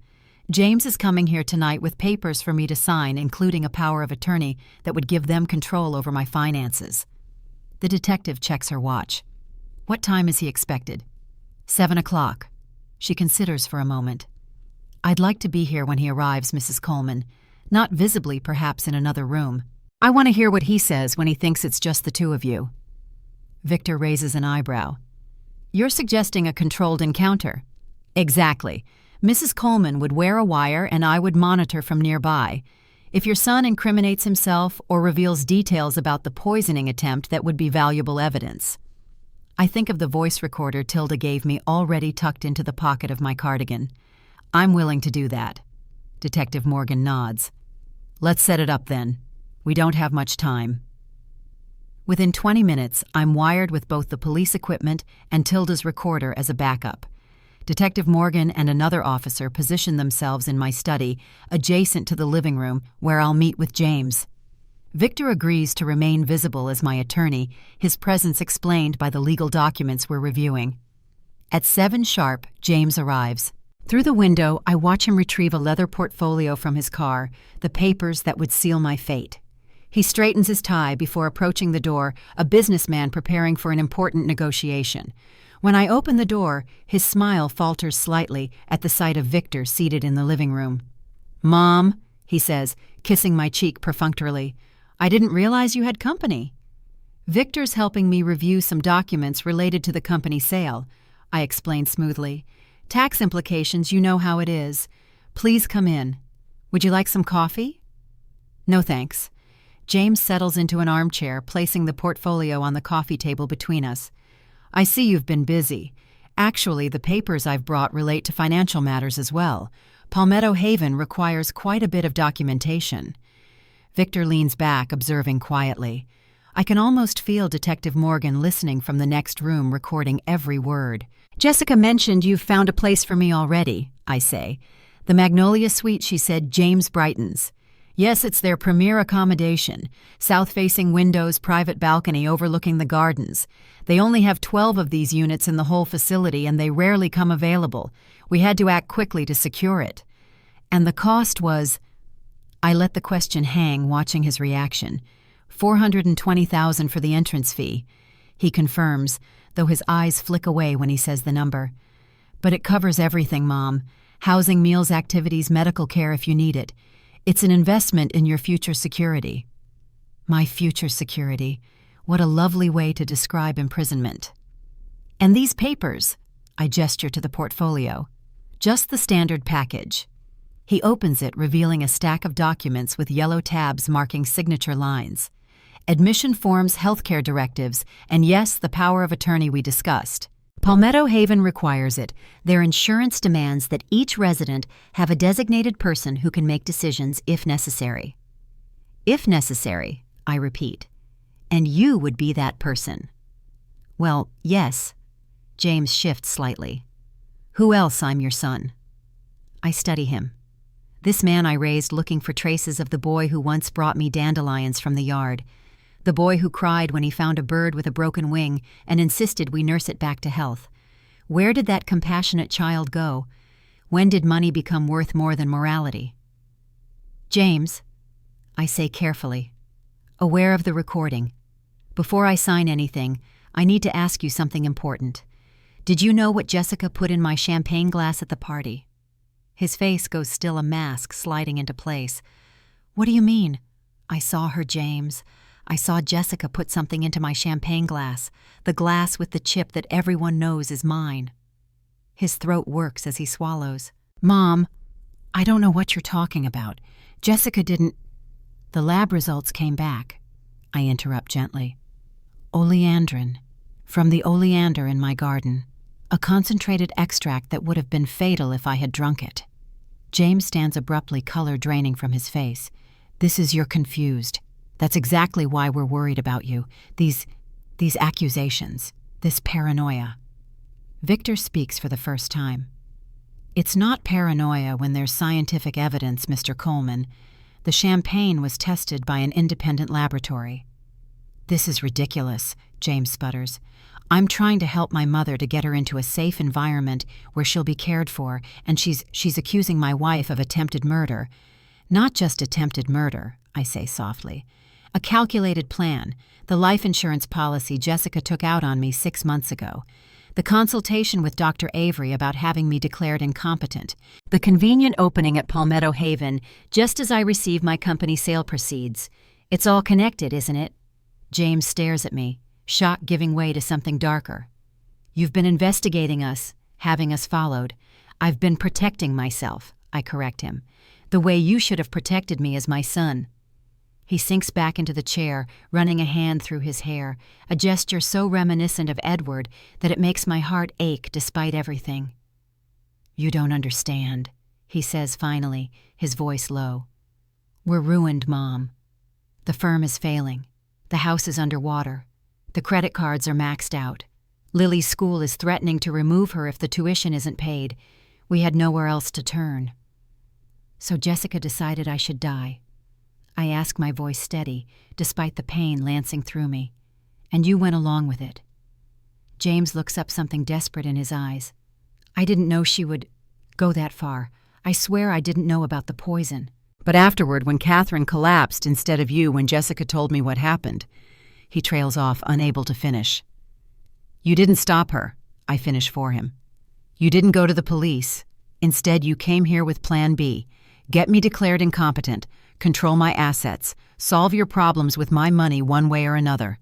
James is coming here tonight with papers for me to sign, including a power of attorney that would give them control over my finances. The detective checks her watch. What time is he expected? 7 o'clock. She considers for a moment. I'd like to be here when he arrives, Mrs. Coleman. Not visibly, perhaps in another room. I want to hear what he says when he thinks it's just the two of you. Victor raises an eyebrow. You're suggesting a controlled encounter. Exactly. Mrs. Coleman would wear a wire and I would monitor from nearby. If your son incriminates himself or reveals details about the poisoning attempt, that would be valuable evidence. I think of the voice recorder Tilda gave me already tucked into the pocket of my cardigan. I'm willing to do that. Detective Morgan nods. Let's set it up then. We don't have much time. Within 20 minutes, I'm wired with both the police equipment and Tilda's recorder as a backup. Detective Morgan and another officer position themselves in my study, adjacent to the living room, where I'll meet with James. Victor agrees to remain visible as my attorney, his presence explained by the legal documents we're reviewing. At 7 sharp, James arrives. Through the window, I watch him retrieve a leather portfolio from his car, the papers that would seal my fate. He straightens his tie before approaching the door, a businessman preparing for an important negotiation. When I open the door, his smile falters slightly at the sight of Victor seated in the living room. "Mom," he says, kissing my cheek perfunctorily, "I didn't realize you had company." Victor's helping me review some documents related to the company sale, I explain smoothly. Tax implications, you know how it is. Please come in. Would you like some coffee? No thanks. James settles into an armchair, placing the portfolio on the coffee table between us. I see you've been busy. Actually, the papers I've brought relate to financial matters as well. Palmetto Haven requires quite a bit of documentation. Victor leans back, observing quietly. I can almost feel Detective Morgan listening from the next room, recording every word. Jessica mentioned you've found a place for me already, I say. The Magnolia Suite, she said. James brightens. Yes, it's their premier accommodation. South-facing windows, private balcony overlooking the gardens. They only have 12 of these units in the whole facility, and they rarely come available. We had to act quickly to secure it. And the cost was... I let the question hang, watching his reaction. $420,000 for the entrance fee. He confirms, though his eyes flick away when he says the number. But it covers everything, Mom. Housing, meals, activities, medical care if you need it. It's an investment in your future security. My future security. What a lovely way to describe imprisonment. And these papers, I gesture to the portfolio. Just the standard package. He opens it, revealing a stack of documents with yellow tabs marking signature lines. Admission forms, healthcare directives, and yes, the power of attorney we discussed. Palmetto Haven requires it. Their insurance demands that each resident have a designated person who can make decisions if necessary. If necessary, I repeat. And you would be that person. Well, yes. James shifts slightly. Who else? I'm your son. I study him. This man I raised looking for traces of the boy who once brought me dandelions from the yard. The boy who cried when he found a bird with a broken wing and insisted we nurse it back to health. Where did that compassionate child go? When did money become worth more than morality? James, I say carefully, aware of the recording. Before I sign anything, I need to ask you something important. Did you know what Jessica put in my champagne glass at the party? His face goes still, a mask sliding into place. What do you mean? I saw her, James. I saw Jessica put something into my champagne glass, the glass with the chip that everyone knows is mine. His throat works as he swallows. Mom, I don't know what you're talking about. Jessica didn't... The lab results came back. I interrupt gently. Oleandrin. From the oleander in my garden. A concentrated extract that would have been fatal if I had drunk it. James stands abruptly, color draining from his face. You're confused. That's exactly why we're worried about you. These accusations. This paranoia. Victor speaks for the first time. It's not paranoia when there's scientific evidence, Mr. Coleman. The champagne was tested by an independent laboratory. "This is ridiculous," James sputters. "I'm trying to help my mother to get her into a safe environment where she'll be cared for, and she's accusing my wife of attempted murder." "Not just attempted murder," I say softly. "A calculated plan, the life insurance policy Jessica took out on me 6 months ago. The consultation with Dr. Avery about having me declared incompetent. The convenient opening at Palmetto Haven just as I receive my company sale proceeds. It's all connected, isn't it?" James stares at me, shock giving way to something darker. "You've been investigating us, having us followed. I've been protecting myself," I correct him. "The way you should have protected me as my son." He sinks back into the chair, running a hand through his hair, a gesture so reminiscent of Edward that it makes my heart ache despite everything. "You don't understand," he says finally, his voice low. "We're ruined, Mom. The firm is failing. The house is underwater. The credit cards are maxed out. Lily's school is threatening to remove her if the tuition isn't paid. We had nowhere else to turn. So Jessica decided I should die." I ask, my voice steady, despite the pain lancing through me. "And you went along with it." James looks up, something desperate in his eyes. "I didn't know she would go that far. I swear I didn't know about the poison." "But afterward, when Catherine collapsed instead of you when Jessica told me what happened," he trails off, unable to finish. "You didn't stop her," I finish for him. "You didn't go to the police. Instead, you came here with Plan B. Get me declared incompetent, control my assets, solve your problems with my money one way or another."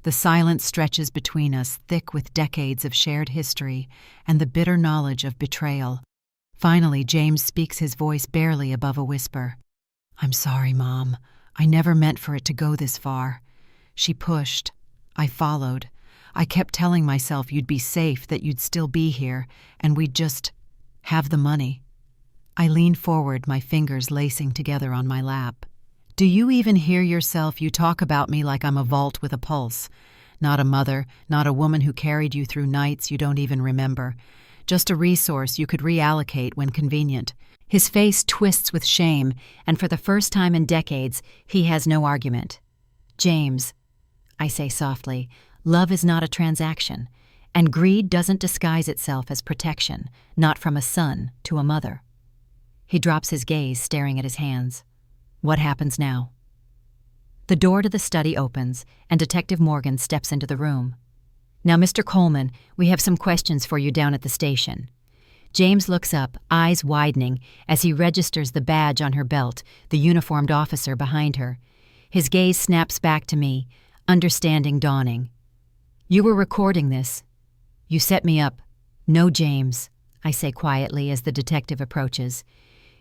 The silence stretches between us, thick with decades of shared history and the bitter knowledge of betrayal. Finally, James speaks, his voice barely above a whisper. "I'm sorry, Mom. I never meant for it to go this far. She pushed. I followed. I kept telling myself you'd be safe, that you'd still be here, and we'd just have the money." I lean forward, my fingers lacing together on my lap. "Do you even hear yourself? You talk about me like I'm a vault with a pulse. Not a mother, not a woman who carried you through nights you don't even remember. Just a resource you could reallocate when convenient." His face twists with shame, and for the first time in decades, he has no argument. "James," I say softly, "love is not a transaction, and greed doesn't disguise itself as protection, not from a son to a mother." He drops his gaze, staring at his hands. "What happens now?" The door to the study opens, and Detective Morgan steps into the room. "Now, Mr. Coleman, we have some questions for you down at the station." James looks up, eyes widening, as he registers the badge on her belt, the uniformed officer behind her. His gaze snaps back to me, understanding dawning. "You were recording this. You set me up." "No, James," I say quietly as the detective approaches.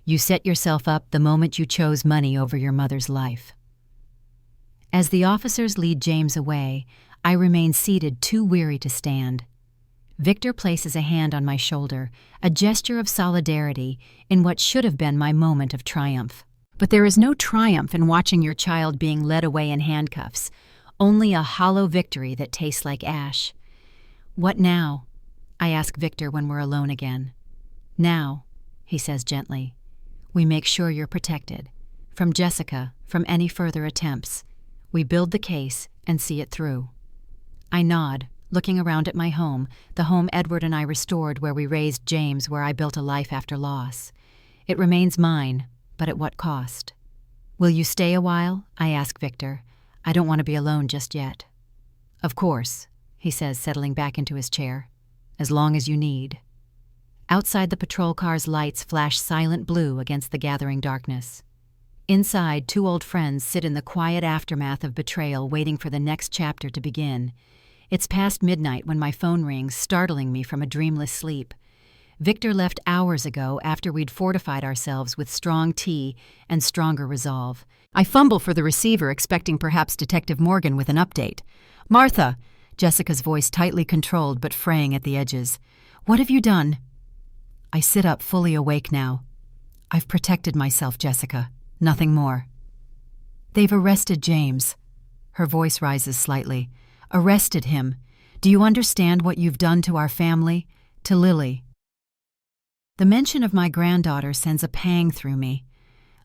"You set yourself up the moment you chose money over your mother's life." As the officers lead James away, I remain seated, too weary to stand. Victor places a hand on my shoulder, a gesture of solidarity in what should have been my moment of triumph. But there is no triumph in watching your child being led away in handcuffs, only a hollow victory that tastes like ash. "What now?" I ask Victor when we're alone again. "Now," he says gently, "we make sure you're protected. From Jessica, from any further attempts. We build the case and see it through." I nod, looking around at my home, the home Edward and I restored, where we raised James, where I built a life after loss. It remains mine, but at what cost? "Will you stay a while?" I ask Victor. "I don't want to be alone just yet." "Of course," he says, settling back into his chair. "As long as you need." Outside, the patrol car's lights flash silent blue against the gathering darkness. Inside, two old friends sit in the quiet aftermath of betrayal, waiting for the next chapter to begin. It's past midnight when my phone rings, startling me from a dreamless sleep. Victor left hours ago after we'd fortified ourselves with strong tea and stronger resolve. I fumble for the receiver, expecting perhaps Detective Morgan with an update. "Martha," Jessica's voice tightly controlled but fraying at the edges. "What have you done?" I sit up, fully awake now. "I've protected myself, Jessica. Nothing more." "They've arrested James." Her voice rises slightly. "Arrested him. Do you understand what you've done to our family? To Lily?" The mention of my granddaughter sends a pang through me.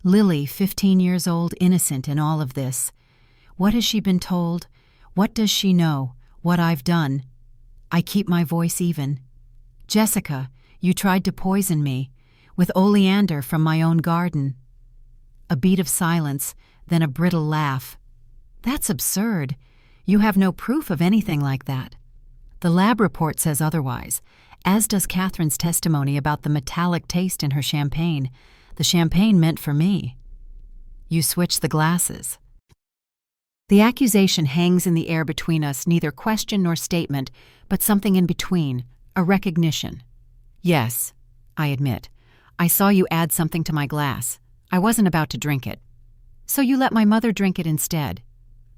Lily, 15 years old, innocent in all of this. What has she been told? What does she know? What I've done? I keep my voice even. Jessica, you tried to poison me with oleander from my own garden. A beat of silence, then a brittle laugh. That's absurd. You have no proof of anything like that. The lab report says otherwise, as does Catherine's testimony about the metallic taste in her champagne. The champagne meant for me. You switched the glasses. The accusation hangs in the air between us, neither question nor statement, but something in between, a recognition. Yes, I admit. I saw you add something to my glass. I wasn't about to drink it. So you let my mother drink it instead.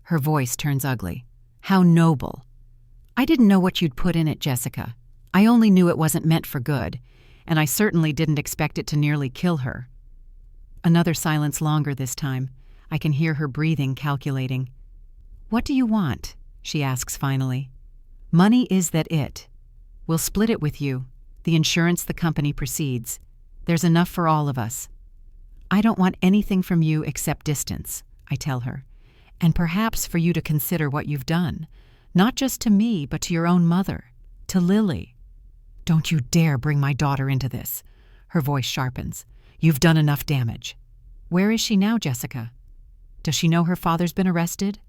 Her voice turns ugly. How noble. I didn't know what you'd put in it, Jessica. I only knew it wasn't meant for good, and I certainly didn't expect it to nearly kill her. Another silence, longer this time. I can hear her breathing, calculating. What do you want? She asks finally. Money, is that it? We'll split it with you. The insurance the company proceeds. There's enough for all of us. I don't want anything from you except distance, I tell her, and perhaps for you to consider what you've done, not just to me, but to your own mother, to Lily. Don't you dare bring my daughter into this. Her voice sharpens. You've done enough damage. Where is she now, Jessica? Does she know her father's been arrested?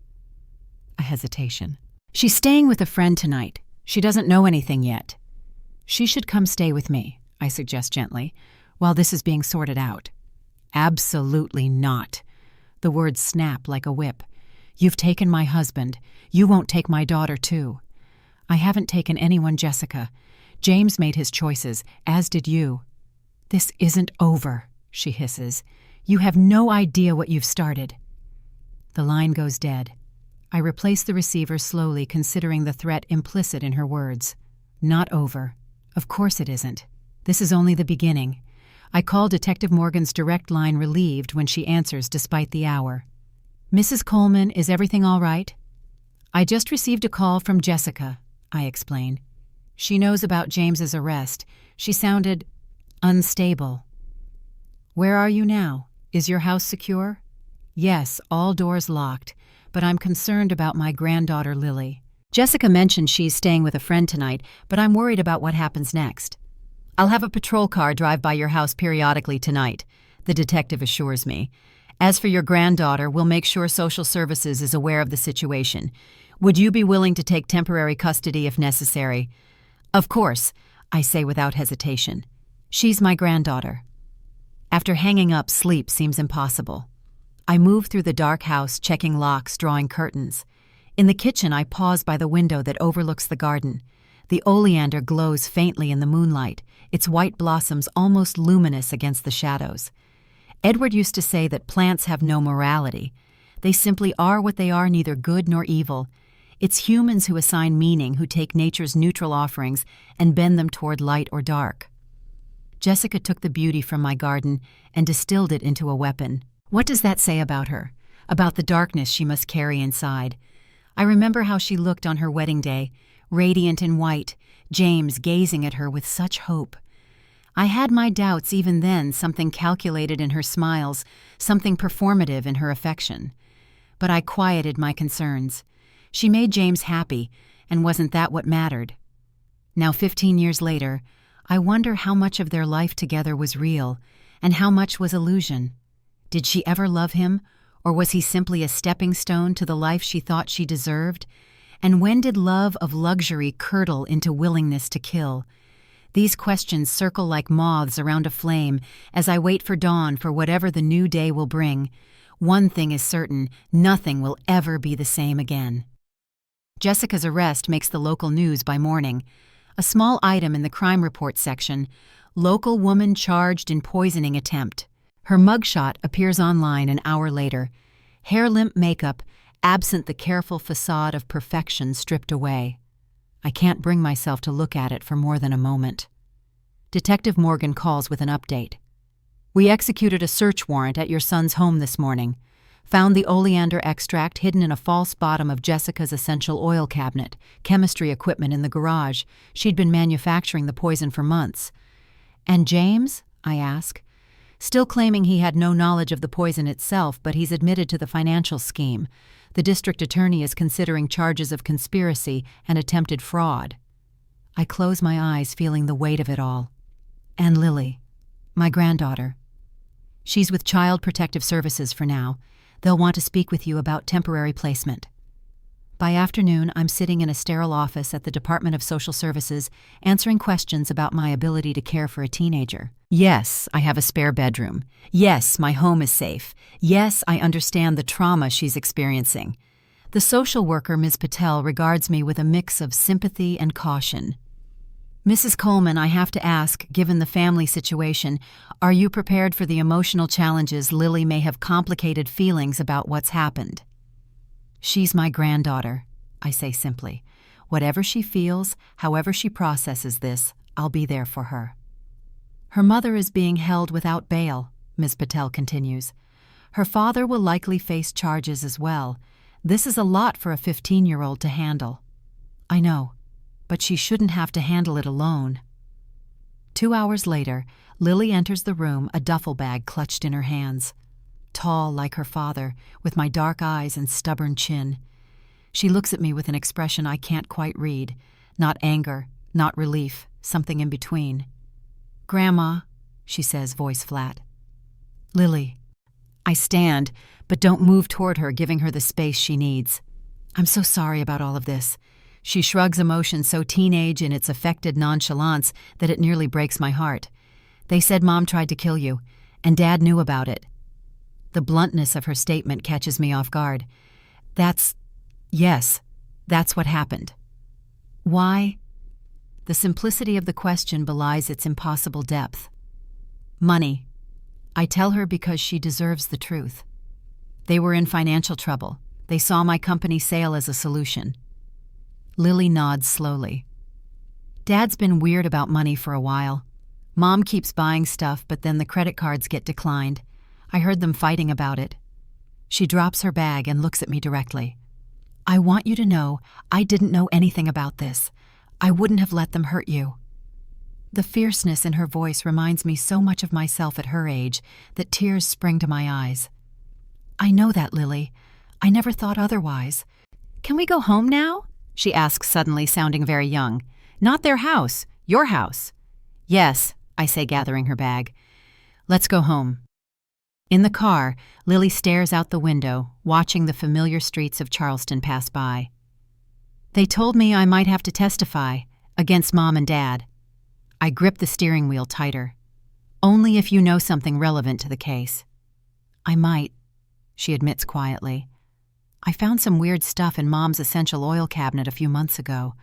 A hesitation. She's staying with a friend tonight. She doesn't know anything yet. She should come stay with me, I suggest gently, while this is being sorted out. Absolutely not. The words snap like a whip. You've taken my husband. You won't take my daughter, too. I haven't taken anyone, Jessica. James made his choices, as did you. This isn't over, she hisses. You have no idea what you've started. The line goes dead. I replace the receiver slowly, considering the threat implicit in her words. Not over. Of course it isn't. This is only the beginning. I call Detective Morgan's direct line, relieved when she answers despite the hour. Mrs. Coleman, is everything all right? I just received a call from Jessica, I explain. She knows about James's arrest. She sounded unstable. Where are you now? Is your house secure? Yes, all doors locked, but I'm concerned about my granddaughter Lily. Jessica mentioned she's staying with a friend tonight, but I'm worried about what happens next. I'll have a patrol car drive by your house periodically tonight, the detective assures me. As for your granddaughter, we'll make sure social services is aware of the situation. Would you be willing to take temporary custody if necessary? Of course, I say without hesitation. She's my granddaughter. After hanging up, sleep seems impossible. I move through the dark house, checking locks, drawing curtains. In the kitchen, I pause by the window that overlooks the garden. The oleander glows faintly in the moonlight, its white blossoms almost luminous against the shadows. Edward used to say that plants have no morality. They simply are what they are, neither good nor evil. It's humans who assign meaning, who take nature's neutral offerings and bend them toward light or dark. Jessica took the beauty from my garden and distilled it into a weapon. What does that say about her? About the darkness she must carry inside? I remember how she looked on her wedding day, radiant in white, James gazing at her with such hope. I had my doubts even then, something calculated in her smiles, something performative in her affection. But I quieted my concerns. She made James happy, and wasn't that what mattered? Now, 15 years later, I wonder how much of their life together was real, and how much was illusion. Did she ever love him, or was he simply a stepping stone to the life she thought she deserved? And when did love of luxury curdle into willingness to kill? These questions circle like moths around a flame as I wait for dawn, for whatever the new day will bring. One thing is certain, nothing will ever be the same again. Jessica's arrest makes the local news by morning. A small item in the crime report section, local woman charged in poisoning attempt. Her mugshot appears online an hour later. Hair-limp makeup, absent the careful facade of perfection, stripped away. I can't bring myself to look at it for more than a moment. Detective Morgan calls with an update. We executed a search warrant at your son's home this morning. Found the oleander extract hidden in a false bottom of Jessica's essential oil cabinet, chemistry equipment in the garage. She'd been manufacturing the poison for months. And James? I ask. still claiming he had no knowledge of the poison itself, but he's admitted to the financial scheme. The district attorney is considering charges of conspiracy and attempted fraud. I close my eyes, feeling the weight of it all. And Lily, my granddaughter. She's with Child Protective Services for now. They'll want to speak with you about temporary placement. By afternoon, I'm sitting in a sterile office at the Department of Social Services, answering questions about my ability to care for a teenager. Yes, I have a spare bedroom. Yes, my home is safe. Yes, I understand the trauma she's experiencing. The social worker, Ms. Patel, regards me with a mix of sympathy and caution. Mrs. Coleman, I have to ask, given the family situation, are you prepared for the emotional challenges Lily may have complicated feelings about what's happened? She's my granddaughter, I say simply. Whatever she feels, however she processes this, I'll be there for her. Her mother is being held without bail, Ms. Patel continues. Her father will likely face charges as well. This is a lot for a 15-year-old to handle. I know, but she shouldn't have to handle it alone. 2 hours later, Lily enters the room, a duffel bag clutched in her hands. Tall like her father, with my dark eyes and stubborn chin. She looks at me with an expression I can't quite read. Not anger, not relief, something in between. "Grandma," she says, voice flat. "Lily." I stand, but don't move toward her, giving her the space she needs. "I'm so sorry about all of this." She shrugs, emotion so teenage in its affected nonchalance that it nearly breaks my heart. "They said Mom tried to kill you, and Dad knew about it." The bluntness of her statement catches me off guard. Yes, that's what happened. Why? The simplicity of the question belies its impossible depth. Money. I tell her because she deserves the truth. They were in financial trouble. They saw my company sale as a solution. Lily nods slowly. Dad's been weird about money for a while. Mom keeps buying stuff, but then the credit cards get declined. I heard them fighting about it. She drops her bag and looks at me directly. "I want you to know I didn't know anything about this. I wouldn't have let them hurt you." The fierceness in her voice reminds me so much of myself at her age that tears spring to my eyes. "I know that, Lily. I never thought otherwise. Can we go home now?" she asks suddenly, sounding very young. "Not their house, your house." "Yes," I say, gathering her bag. "Let's go home." In the car, Lily stares out the window, watching the familiar streets of Charleston pass by. "They told me I might have to testify against Mom and Dad." I grip the steering wheel tighter. "Only if you know something relevant to the case." "I might," she admits quietly. "I found some weird stuff in Mom's essential oil cabinet a few months ago.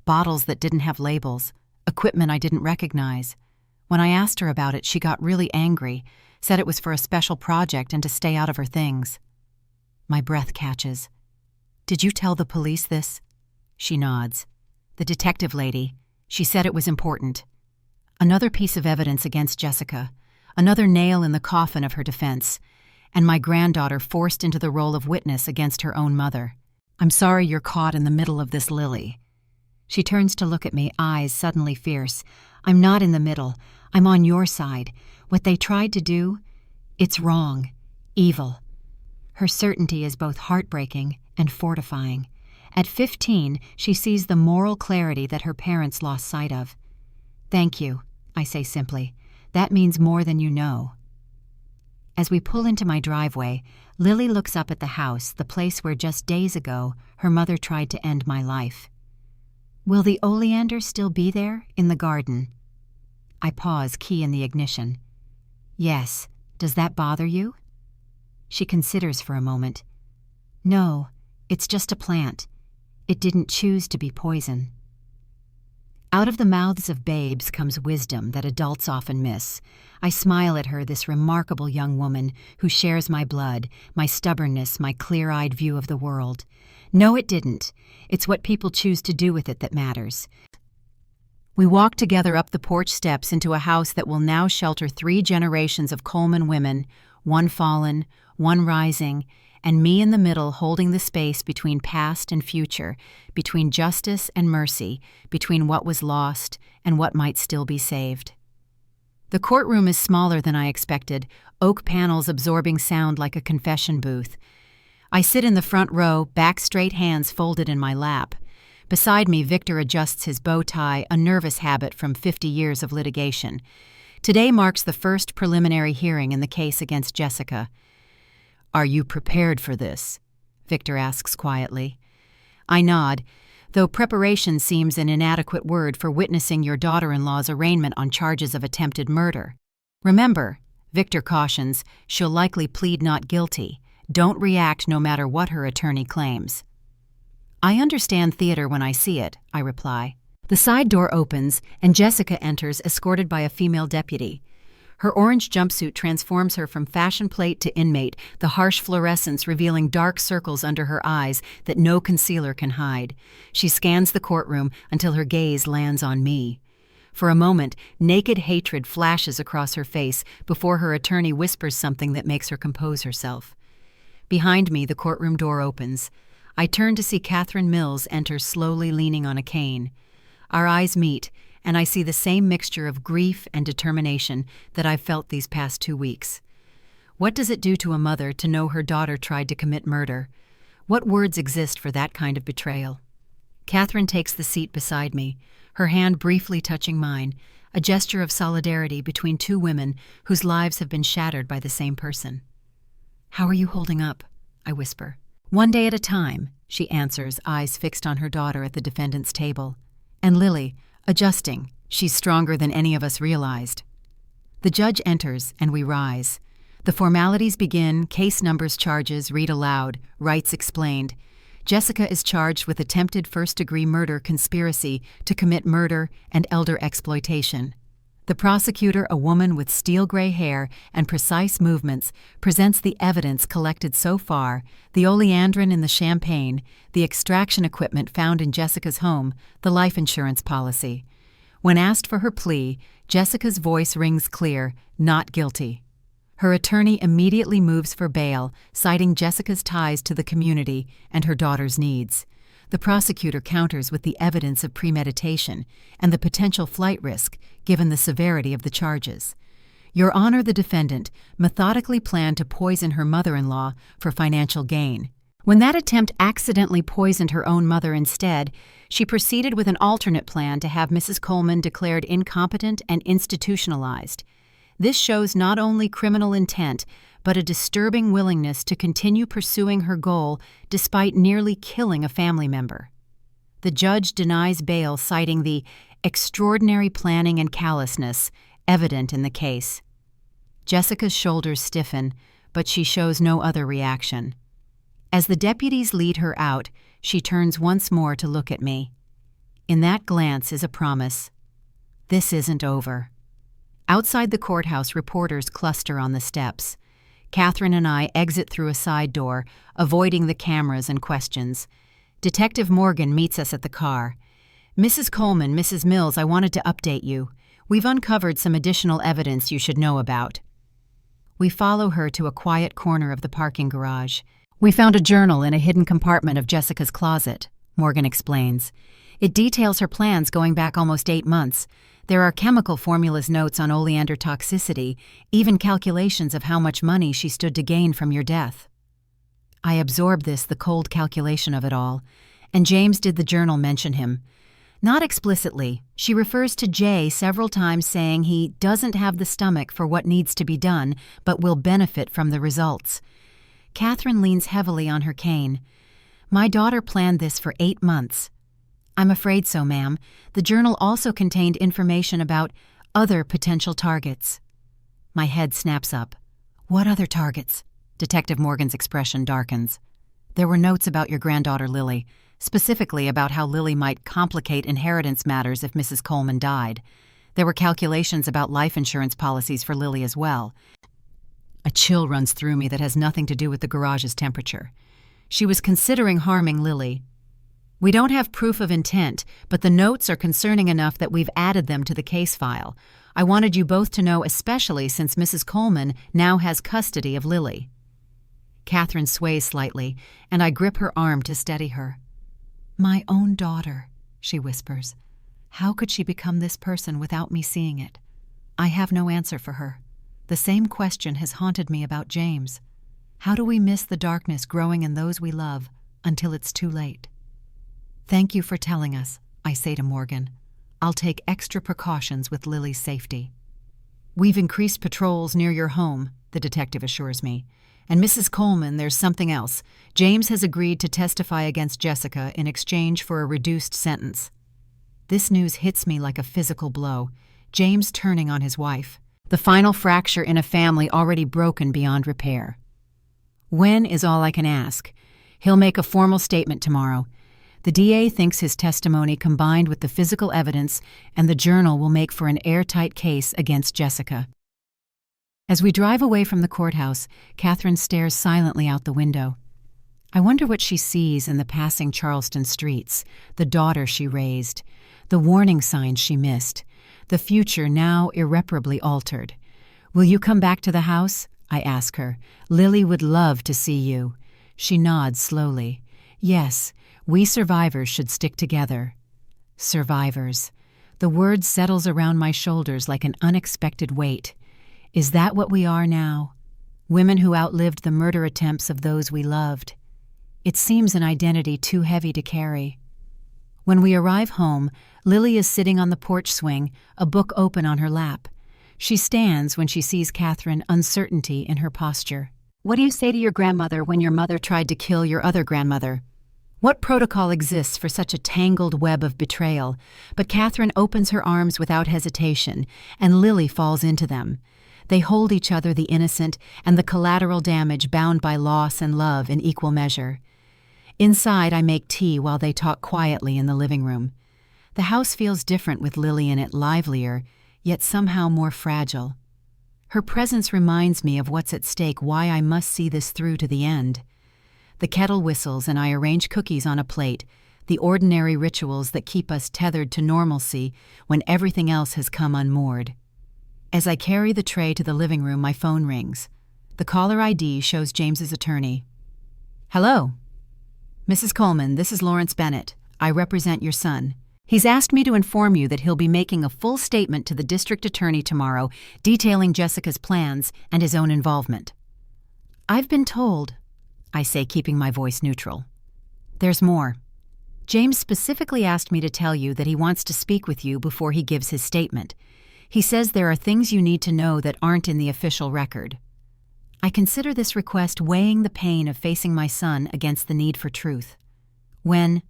Bottles that didn't have labels, equipment I didn't recognize. When I asked her about it, she got really angry, said it was for a special project and to stay out of her things." My breath catches. "Did you tell the police this?" She nods. "The detective lady. She said it was important." Another piece of evidence against Jessica, another nail in the coffin of her defense, and my granddaughter forced into the role of witness against her own mother. "I'm sorry you're caught in the middle of this, Lily." She turns to look at me, eyes suddenly fierce. "I'm not in the middle. I'm on your side. What they tried to do, it's wrong, evil." Her certainty is both heartbreaking and fortifying. At 15, she sees the moral clarity that her parents lost sight of. "Thank you," I say simply. "That means more than you know." As we pull into my driveway, Lily looks up at the house, the place where just days ago her mother tried to end my life. "Will the oleander still be there in the garden?" I pause, key in the ignition. "Yes. Does that bother you?" She considers for a moment. "No, it's just a plant. It didn't choose to be poison." Out of the mouths of babes comes wisdom that adults often miss. I smile at her, this remarkable young woman who shares my blood, my stubbornness, my clear-eyed view of the world. No, it didn't. It's what people choose to do with it that matters. We walk together up the porch steps into a house that will now shelter 3 generations of Coleman women, one fallen, one rising, and me in the middle holding the space between past and future, between justice and mercy, between what was lost and what might still be saved. The courtroom is smaller than I expected, oak panels absorbing sound like a confession booth. I sit in the front row, back straight, hands folded in my lap. Beside me, Victor adjusts his bow tie, a nervous habit from 50 years of litigation. Today marks the first preliminary hearing in the case against Jessica. "Are you prepared for this?" Victor asks quietly. I nod, though preparation seems an inadequate word for witnessing your daughter-in-law's arraignment on charges of attempted murder. "Remember," Victor cautions, "she'll likely plead not guilty. Don't react no matter what her attorney claims." "I understand theater when I see it," I reply. The side door opens, and Jessica enters, escorted by a female deputy. Her orange jumpsuit transforms her from fashion plate to inmate, the harsh fluorescence revealing dark circles under her eyes that no concealer can hide. She scans the courtroom until her gaze lands on me. For a moment, naked hatred flashes across her face before her attorney whispers something that makes her compose herself. Behind me, the courtroom door opens. I turn to see Catherine Mills enter, slowly leaning on a cane. Our eyes meet, and I see the same mixture of grief and determination that I've felt these past 2 weeks. What does it do to a mother to know her daughter tried to commit murder? What words exist for that kind of betrayal? Catherine takes the seat beside me, her hand briefly touching mine, a gesture of solidarity between two women whose lives have been shattered by the same person. "How are you holding up?" I whisper. "One day at a time," she answers, eyes fixed on her daughter at the defendant's table. "And Lily, adjusting. She's stronger than any of us realized." The judge enters, and we rise. The formalities begin, case numbers, charges read aloud, rights explained. Jessica is charged with attempted first-degree murder conspiracy to commit murder and elder exploitation. The prosecutor, a woman with steel-gray hair and precise movements, presents the evidence collected so far, the oleandrin in the champagne, the extraction equipment found in Jessica's home, the life insurance policy. When asked for her plea, Jessica's voice rings clear, not guilty. Her attorney immediately moves for bail, citing Jessica's ties to the community and her daughter's needs. The prosecutor counters with the evidence of premeditation and the potential flight risk, given the severity of the charges. Your Honor, the defendant methodically planned to poison her mother-in-law for financial gain. When that attempt accidentally poisoned her own mother instead, she proceeded with an alternate plan to have Mrs. Coleman declared incompetent and institutionalized. This shows not only criminal intent, but a disturbing willingness to continue pursuing her goal despite nearly killing a family member. The judge denies bail, citing the extraordinary planning and callousness evident in the case. Jessica's shoulders stiffen, but she shows no other reaction. As the deputies lead her out, she turns once more to look at me. In that glance is a promise. This isn't over. Outside the courthouse, reporters cluster on the steps. Catherine and I exit through a side door, avoiding the cameras and questions. Detective Morgan meets us at the car. "Mrs. Coleman, Mrs. Mills, I wanted to update you. We've uncovered some additional evidence you should know about." We follow her to a quiet corner of the parking garage. "We found a journal in a hidden compartment of Jessica's closet," Morgan explains. "It details her plans going back almost 8 months. There are chemical formulas, notes on oleander toxicity, even calculations of how much money she stood to gain from your death." I absorb this, the cold calculation of it all. "And James, did the journal mention him?" "Not explicitly. She refers to Jay several times, saying he doesn't have the stomach for what needs to be done, but will benefit from the results." Catherine leans heavily on her cane. "My daughter planned this for 8 months. "I'm afraid so, ma'am. The journal also contained information about other potential targets." My head snaps up. "What other targets?" Detective Morgan's expression darkens. "There were notes about your granddaughter Lily, specifically about how Lily might complicate inheritance matters if Mrs. Coleman died. There were calculations about life insurance policies for Lily as well." A chill runs through me that has nothing to do with the garage's temperature. She was considering harming Lily. "We don't have proof of intent, but the notes are concerning enough that we've added them to the case file. I wanted you both to know, especially since Mrs. Coleman now has custody of Lily." Catherine sways slightly, and I grip her arm to steady her. "My own daughter," she whispers. "How could she become this person without me seeing it?" I have no answer for her. The same question has haunted me about James. How do we miss the darkness growing in those we love until it's too late? Thank you for telling us, I say to Morgan. I'll take extra precautions with Lily's safety. We've increased patrols near your home, the detective assures me. And Mrs. Coleman, there's something else. James has agreed to testify against Jessica in exchange for a reduced sentence. This news hits me like a physical blow. James turning on his wife. The final fracture in a family already broken beyond repair. When is all I can ask. He'll make a formal statement tomorrow. The DA thinks his testimony combined with the physical evidence and the journal will make for an airtight case against Jessica. As we drive away from the courthouse, Catherine stares silently out the window. I wonder what she sees in the passing Charleston streets, the daughter she raised, the warning signs she missed, the future now irreparably altered. Will you come back to the house? I ask her. Lily would love to see you. She nods slowly. Yes, we survivors should stick together. Survivors. The word settles around my shoulders like an unexpected weight. Is that what we are now? Women who outlived the murder attempts of those we loved. It seems an identity too heavy to carry. When we arrive home, Lily is sitting on the porch swing, a book open on her lap. She stands when she sees Catherine, uncertainty in her posture. What do you say to your grandmother when your mother tried to kill your other grandmother? What protocol exists for such a tangled web of betrayal? But Catherine opens her arms without hesitation, and Lily falls into them. They hold each other, the innocent and the collateral damage bound by loss and love in equal measure. Inside, I make tea while they talk quietly in the living room. The house feels different with Lily in it, livelier, yet somehow more fragile. Her presence reminds me of what's at stake, why I must see this through to the end. The kettle whistles and I arrange cookies on a plate, the ordinary rituals that keep us tethered to normalcy when everything else has come unmoored. As I carry the tray to the living room, my phone rings. The caller ID shows James's attorney. Hello. Mrs. Coleman, this is Lawrence Bennett. I represent your son. He's asked me to inform you that he'll be making a full statement to the district attorney tomorrow, detailing Jessica's plans and his own involvement. I've been told, I say, keeping my voice neutral. There's more. James specifically asked me to tell you that he wants to speak with you before he gives his statement. He says there are things you need to know that aren't in the official record. I consider this request weighing the pain of facing my son against the need for truth. When,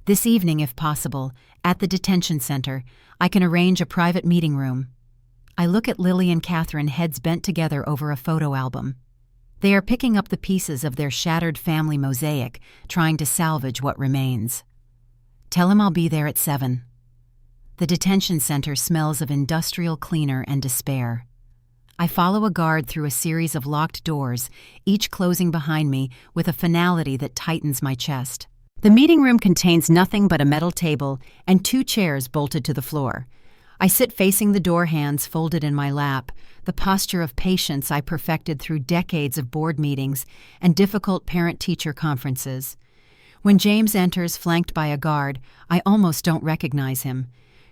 this evening if possible, at the detention center, I can arrange a private meeting room. I look at Lily and Catherine, heads bent together over a photo album. They are picking up the pieces of their shattered family mosaic, trying to salvage what remains. Tell him I'll be there at 7. The detention center smells of industrial cleaner and despair. I follow a guard through a series of locked doors, each closing behind me with a finality that tightens my chest. The meeting room contains nothing but a metal table and 2 chairs bolted to the floor. I sit facing the door, hands folded in my lap, the posture of patience I perfected through decades of board meetings and difficult parent-teacher conferences. When James enters, flanked by a guard, I almost don't recognize him.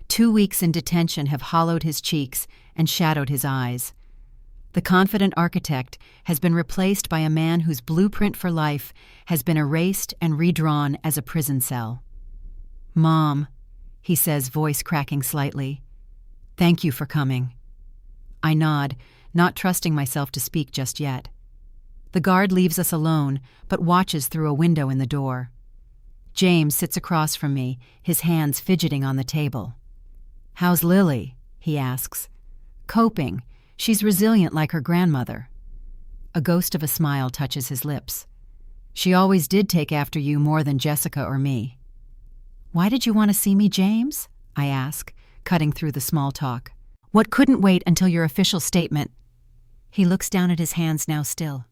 2 weeks in detention have hollowed his cheeks and shadowed his eyes. The confident architect has been replaced by a man whose blueprint for life has been erased and redrawn as a prison cell. Mom, he says, voice cracking slightly. Thank you for coming. I nod, not trusting myself to speak just yet. The guard leaves us alone, but watches through a window in the door. James sits across from me, his hands fidgeting on the table. How's Lily? He asks. Coping. She's resilient like her grandmother. A ghost of a smile touches his lips. She always did take after you more than Jessica or me. Why did you want to see me, James? I ask, cutting through the small talk. What couldn't wait until your official statement? He looks down at his hands, now still.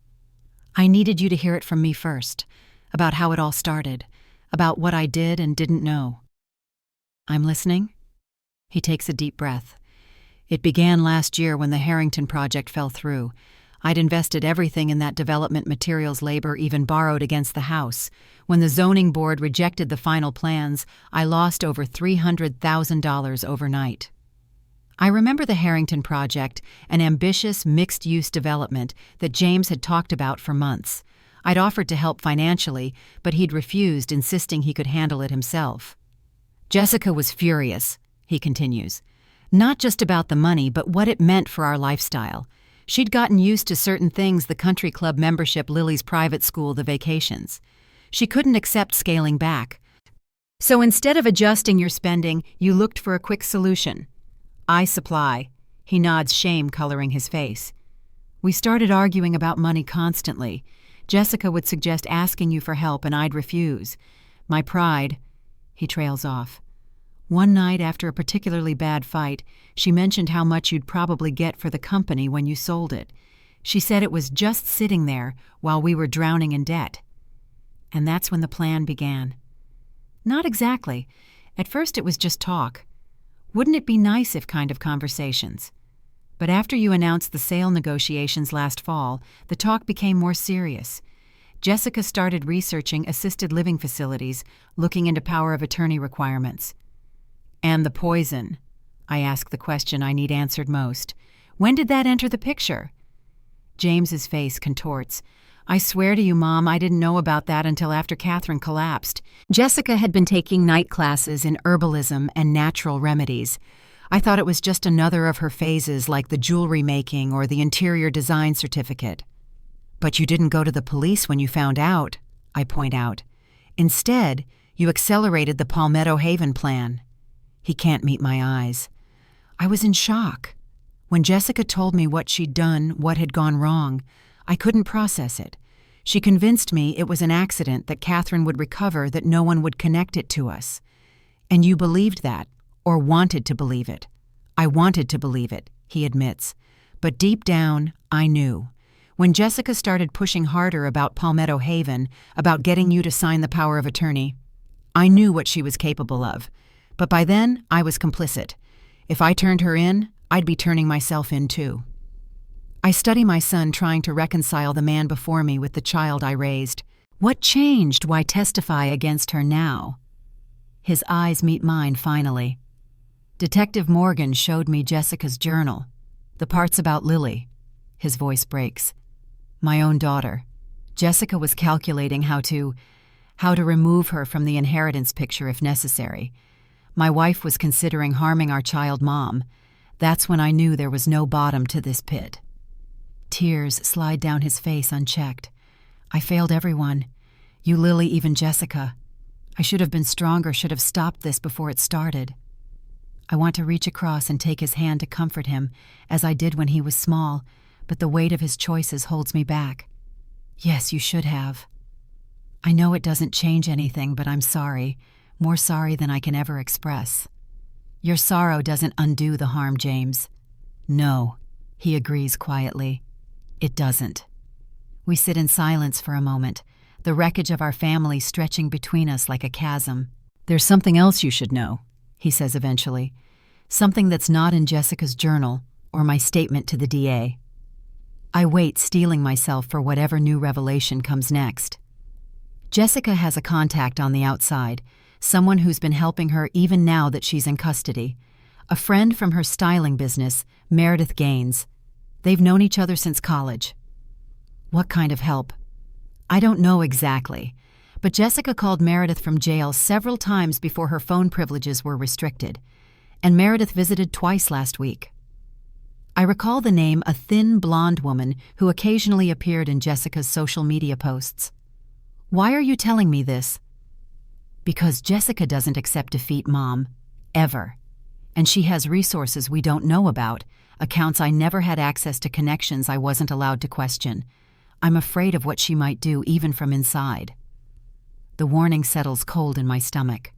I needed you to hear it from me first, about how it all started, about what I did and didn't know. I'm listening. He takes a deep breath. It began last year when the Harrington project fell through. I'd invested everything in that development materials, labor, even borrowed against the house. When the zoning board rejected the final plans, I lost over $300,000 overnight. I remember the Harrington Project, an ambitious, mixed-use development that James had talked about for months. I'd offered to help financially, but he'd refused, insisting he could handle it himself. Jessica was furious, he continues. Not just about the money, but what it meant for our lifestyle. She'd gotten used to certain things: the country club membership, Lily's private school, the vacations. She couldn't accept scaling back. So instead of adjusting your spending, you looked for a quick solution. I supply. He nods, shame coloring his face. We started arguing about money constantly. Jessica would suggest asking you for help, and I'd refuse. My pride. He trails off. One night, after a particularly bad fight, she mentioned how much you'd probably get for the company when you sold it. She said it was just sitting there while we were drowning in debt. And that's when the plan began. Not exactly. At first it was just talk. Wouldn't it be nice if kind of conversations? But after you announced the sale negotiations last fall, the talk became more serious. Jessica started researching assisted living facilities, looking into power of attorney requirements. And the poison? I ask the question I need answered most. When did that enter the picture? James's face contorts. I swear to you, Mom, I didn't know about that until after Catherine collapsed. Jessica had been taking night classes in herbalism and natural remedies. I thought it was just another of her phases, like the jewelry making or the interior design certificate. But you didn't go to the police when you found out, I point out. Instead, you accelerated the Palmetto Haven plan. He can't meet my eyes. I was in shock. When Jessica told me what she'd done, what had gone wrong, I couldn't process it. She convinced me it was an accident, that Catherine would recover, that no one would connect it to us. And you believed that, or wanted to believe it. I wanted to believe it, he admits. But deep down, I knew. When Jessica started pushing harder about Palmetto Haven, about getting you to sign the power of attorney, I knew what she was capable of. But by then, I was complicit. If I turned her in, I'd be turning myself in too. I study my son trying to reconcile the man before me with the child I raised. What changed? Why testify against her now? His eyes meet mine finally. Detective Morgan showed me Jessica's journal, the parts about Lily. His voice breaks. My own daughter. Jessica was calculating how to remove her from the inheritance picture if necessary. My wife was considering harming our child Mom. That's when I knew there was no bottom to this pit. Tears slide down his face unchecked. I failed everyone. You, Lily, even Jessica. I should have been stronger, should have stopped this before it started. I want to reach across and take his hand to comfort him, as I did when he was small, but the weight of his choices holds me back. Yes, you should have. I know it doesn't change anything, but I'm sorry. More sorry than I can ever express. Your sorrow doesn't undo the harm, James. No, he agrees quietly. It doesn't. We sit in silence for a moment, the wreckage of our family stretching between us like a chasm. There's something else you should know, he says eventually. Something that's not in Jessica's journal or my statement to the DA. I wait, steeling myself for whatever new revelation comes next. Jessica has a contact on the outside, someone who's been helping her even now that she's in custody. A friend from her styling business, Meredith Gaines. They've known each other since college. What kind of help? I don't know exactly, but Jessica called Meredith from jail several times before her phone privileges were restricted, and Meredith visited twice last week. I recall the name, a thin, blonde woman who occasionally appeared in Jessica's social media posts. Why are you telling me this? Because Jessica doesn't accept defeat, Mom. Ever. And she has resources we don't know about, accounts I never had access to, connections I wasn't allowed to question. I'm afraid of what she might do, even from inside. The warning settles cold in my stomach.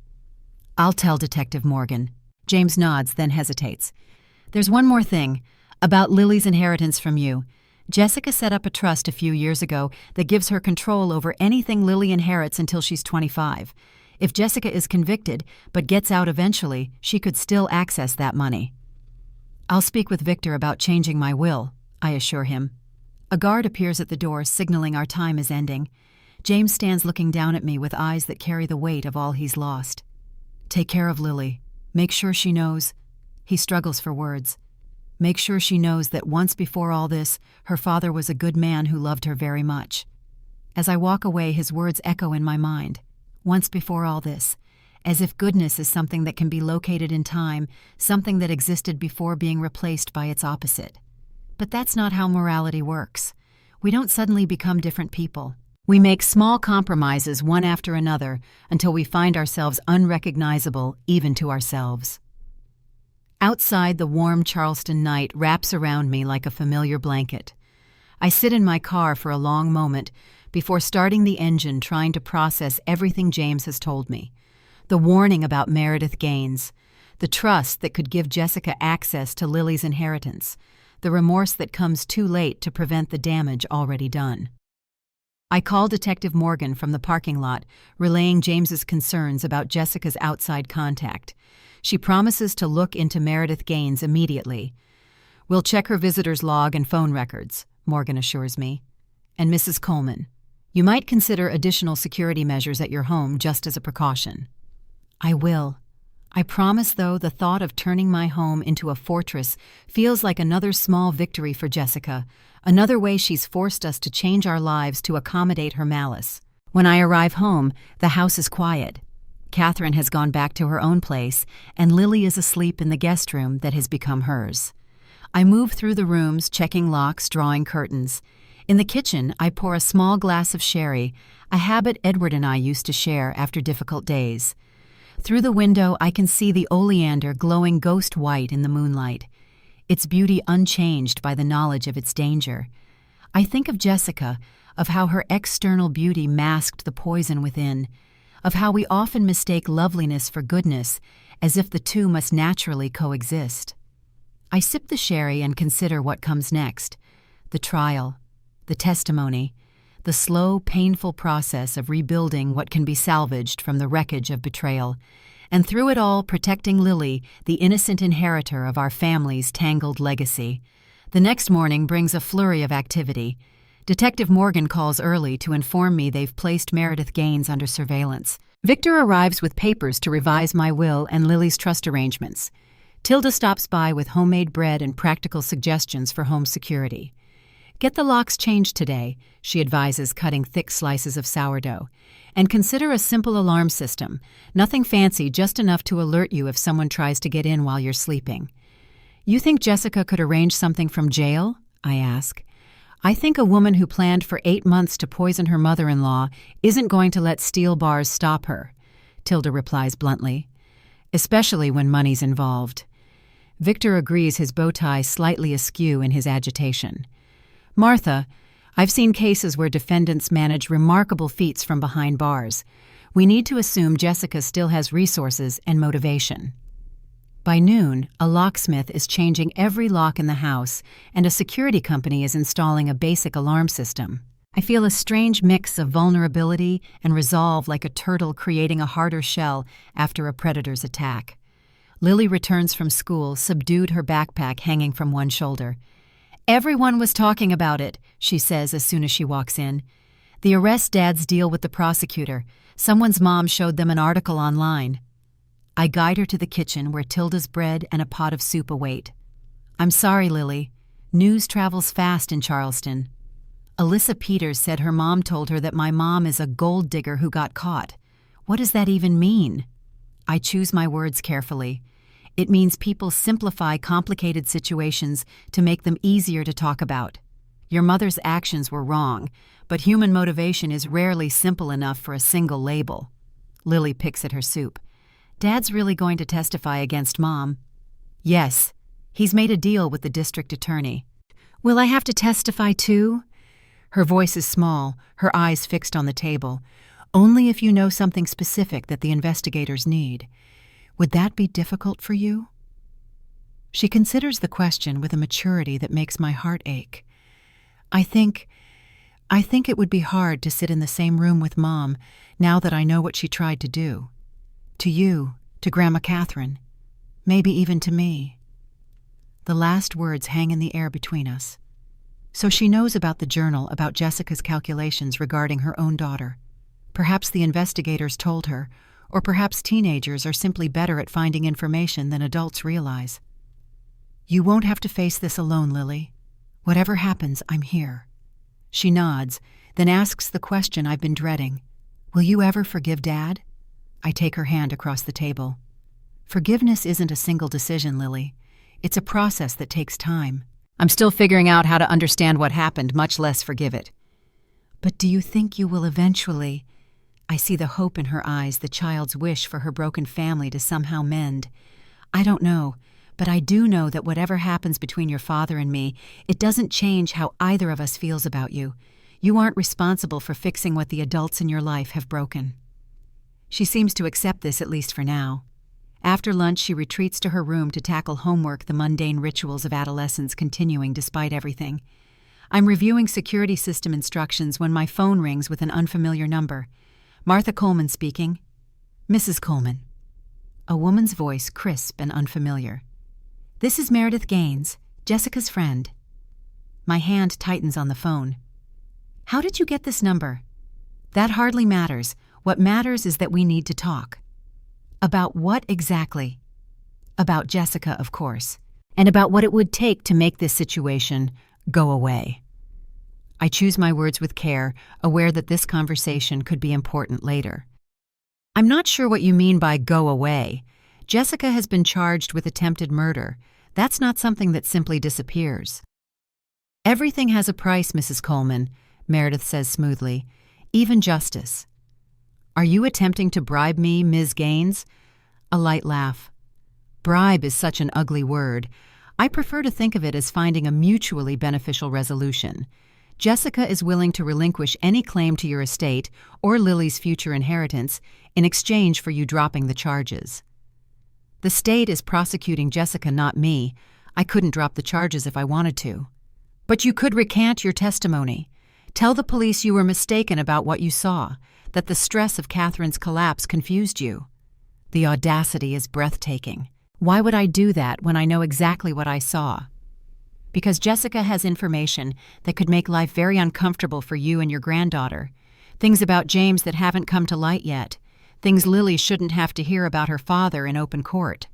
I'll tell Detective Morgan. James nods, then hesitates. There's one more thing, about Lily's inheritance from you. Jessica set up a trust a few years ago that gives her control over anything Lily inherits until she's 25. If Jessica is convicted, but gets out eventually, she could still access that money. I'll speak with Victor about changing my will, I assure him. A guard appears at the door, signaling our time is ending. James stands looking down at me with eyes that carry the weight of all he's lost. Take care of Lily. Make sure she knows. He struggles for words. Make sure she knows that once before all this, her father was a good man who loved her very much. As I walk away, his words echo in my mind. Once before all this, as if goodness is something that can be located in time, something that existed before being replaced by its opposite. But that's not how morality works. We don't suddenly become different people. We make small compromises one after another until we find ourselves unrecognizable even to ourselves. Outside, the warm Charleston night wraps around me like a familiar blanket. I sit in my car for a long moment before starting the engine, trying to process everything James has told me. The warning about Meredith Gaines, the trust that could give Jessica access to Lily's inheritance, the remorse that comes too late to prevent the damage already done. I call Detective Morgan from the parking lot, relaying James's concerns about Jessica's outside contact. She promises to look into Meredith Gaines immediately. We'll check her visitor's log and phone records, Morgan assures me. And Mrs. Coleman, you might consider additional security measures at your home just as a precaution. I will. I promise, though, the thought of turning my home into a fortress feels like another small victory for Jessica, another way she's forced us to change our lives to accommodate her malice. When I arrive home, the house is quiet. Catherine has gone back to her own place, and Lily is asleep in the guest room that has become hers. I move through the rooms, checking locks, drawing curtains. In the kitchen, I pour a small glass of sherry, a habit Edward and I used to share after difficult days. Through the window, I can see the oleander glowing ghost white in the moonlight, its beauty unchanged by the knowledge of its danger. I think of Jessica, of how her external beauty masked the poison within, of how we often mistake loveliness for goodness, as if the two must naturally coexist. I sip the sherry and consider what comes next: the trial, the testimony, the slow, painful process of rebuilding what can be salvaged from the wreckage of betrayal, and through it all protecting Lily, the innocent inheritor of our family's tangled legacy. The next morning brings a flurry of activity. Detective Morgan calls early to inform me they've placed Meredith Gaines under surveillance. Victor arrives with papers to revise my will and Lily's trust arrangements. Tilda stops by with homemade bread and practical suggestions for home security. Get the locks changed today, she advises, cutting thick slices of sourdough. And consider a simple alarm system. Nothing fancy, just enough to alert you if someone tries to get in while you're sleeping. You think Jessica could arrange something from jail? I ask. I think a woman who planned for 8 months to poison her mother-in-law isn't going to let steel bars stop her, Tilda replies bluntly, especially when money's involved. Victor agrees, his bow tie slightly askew in his agitation. Martha, I've seen cases where defendants manage remarkable feats from behind bars. We need to assume Jessica still has resources and motivation. By noon, a locksmith is changing every lock in the house, and a security company is installing a basic alarm system. I feel a strange mix of vulnerability and resolve, like a turtle creating a harder shell after a predator's attack. Lily returns from school, subdued, her backpack hanging from one shoulder. Everyone was talking about it, she says as soon as she walks in. The arrest Dad's deal with the prosecutor. Someone's mom showed them an article online. I guide her to the kitchen where Tilda's bread and a pot of soup await. I'm sorry, Lily. News travels fast in Charleston. Alyssa Peters said her mom told her that my mom is a gold digger who got caught. What does that even mean? I choose my words carefully. It means people simplify complicated situations to make them easier to talk about. Your mother's actions were wrong, but human motivation is rarely simple enough for a single label. Lily picks at her soup. Dad's really going to testify against Mom? Yes. He's made a deal with the district attorney. Will I have to testify too? Her voice is small, her eyes fixed on the table. Only if you know something specific that the investigators need. Would that be difficult for you? She considers the question with a maturity that makes my heart ache. I think it would be hard to sit in the same room with Mom now that I know what she tried to do. To you, to Grandma Catherine, maybe even to me. The last words hang in the air between us. So she knows about the journal, about Jessica's calculations regarding her own daughter. Perhaps the investigators told her, or perhaps teenagers are simply better at finding information than adults realize. You won't have to face this alone, Lily. Whatever happens, I'm here. She nods, then asks the question I've been dreading. Will you ever forgive Dad? I take her hand across the table. Forgiveness isn't a single decision, Lily. It's a process that takes time. I'm still figuring out how to understand what happened, much less forgive it. But do you think you will eventually? I see the hope in her eyes, the child's wish for her broken family to somehow mend. I don't know, but I do know that whatever happens between your father and me, it doesn't change how either of us feels about you. You aren't responsible for fixing what the adults in your life have broken. She seems to accept this, at least for now. After lunch, she retreats to her room to tackle homework, the mundane rituals of adolescence continuing despite everything. I'm reviewing security system instructions when my phone rings with an unfamiliar number. Martha Coleman speaking. Mrs. Coleman. A woman's voice, crisp and unfamiliar. This is Meredith Gaines, Jessica's friend. My hand tightens on the phone. How did you get this number? That hardly matters. What matters is that we need to talk. About what exactly? About Jessica, of course, and about what it would take to make this situation go away. I choose my words with care, aware that this conversation could be important later. I'm not sure what you mean by go away. Jessica has been charged with attempted murder. That's not something that simply disappears. Everything has a price, Mrs. Coleman, Meredith says smoothly, even justice. Are you attempting to bribe me, Ms. Gaines? A light laugh. Bribe is such an ugly word. I prefer to think of it as finding a mutually beneficial resolution. Jessica is willing to relinquish any claim to your estate or Lily's future inheritance in exchange for you dropping the charges. The state is prosecuting Jessica, not me. I couldn't drop the charges if I wanted to. But you could recant your testimony. Tell the police you were mistaken about what you saw, that the stress of Catherine's collapse confused you. The audacity is breathtaking. Why would I do that when I know exactly what I saw? Because Jessica has information that could make life very uncomfortable for you and your granddaughter. Things about James that haven't come to light yet. Things Lily shouldn't have to hear about her father in open court.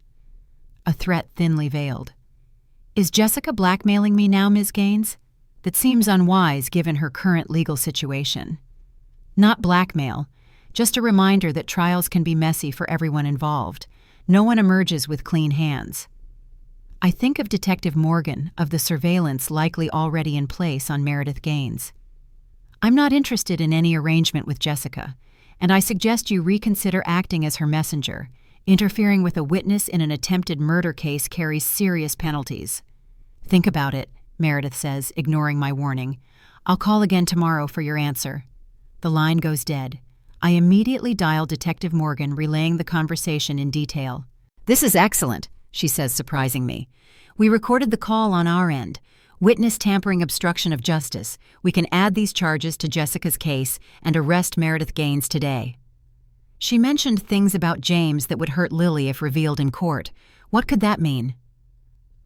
A threat thinly veiled. Is Jessica blackmailing me now, Ms. Gaines? That seems unwise given her current legal situation. Not blackmail, just a reminder that trials can be messy for everyone involved. No one emerges with clean hands. I think of Detective Morgan, of the surveillance likely already in place on Meredith Gaines. I'm not interested in any arrangement with Jessica, and I suggest you reconsider acting as her messenger. Interfering with a witness in an attempted murder case carries serious penalties. Think about it, Meredith says, ignoring my warning. I'll call again tomorrow for your answer. The line goes dead. I immediately dial Detective Morgan, relaying the conversation in detail. This is excellent, she says, surprising me. We recorded the call on our end. Witness tampering, obstruction of justice. We can add these charges to Jessica's case and arrest Meredith Gaines today. She mentioned things about James that would hurt Lily if revealed in court. What could that mean?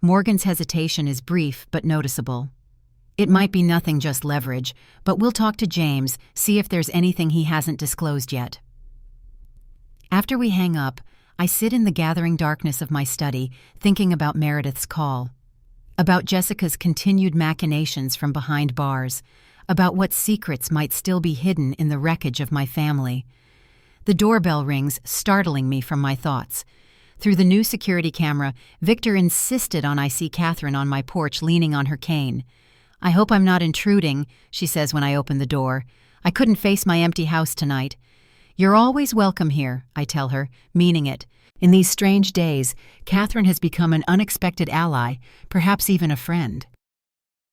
Morgan's hesitation is brief but noticeable. It might be nothing, just leverage, but we'll talk to James, see if there's anything he hasn't disclosed yet. After we hang up, I sit in the gathering darkness of my study, thinking about Meredith's call, about Jessica's continued machinations from behind bars, about what secrets might still be hidden in the wreckage of my family. The doorbell rings, startling me from my thoughts. Through the new security camera, Victor insisted on I see Catherine on my porch leaning on her cane. I hope I'm not intruding, she says when I open the door. I couldn't face my empty house tonight. You're always welcome here, I tell her, meaning it. In these strange days, Catherine has become an unexpected ally, perhaps even a friend.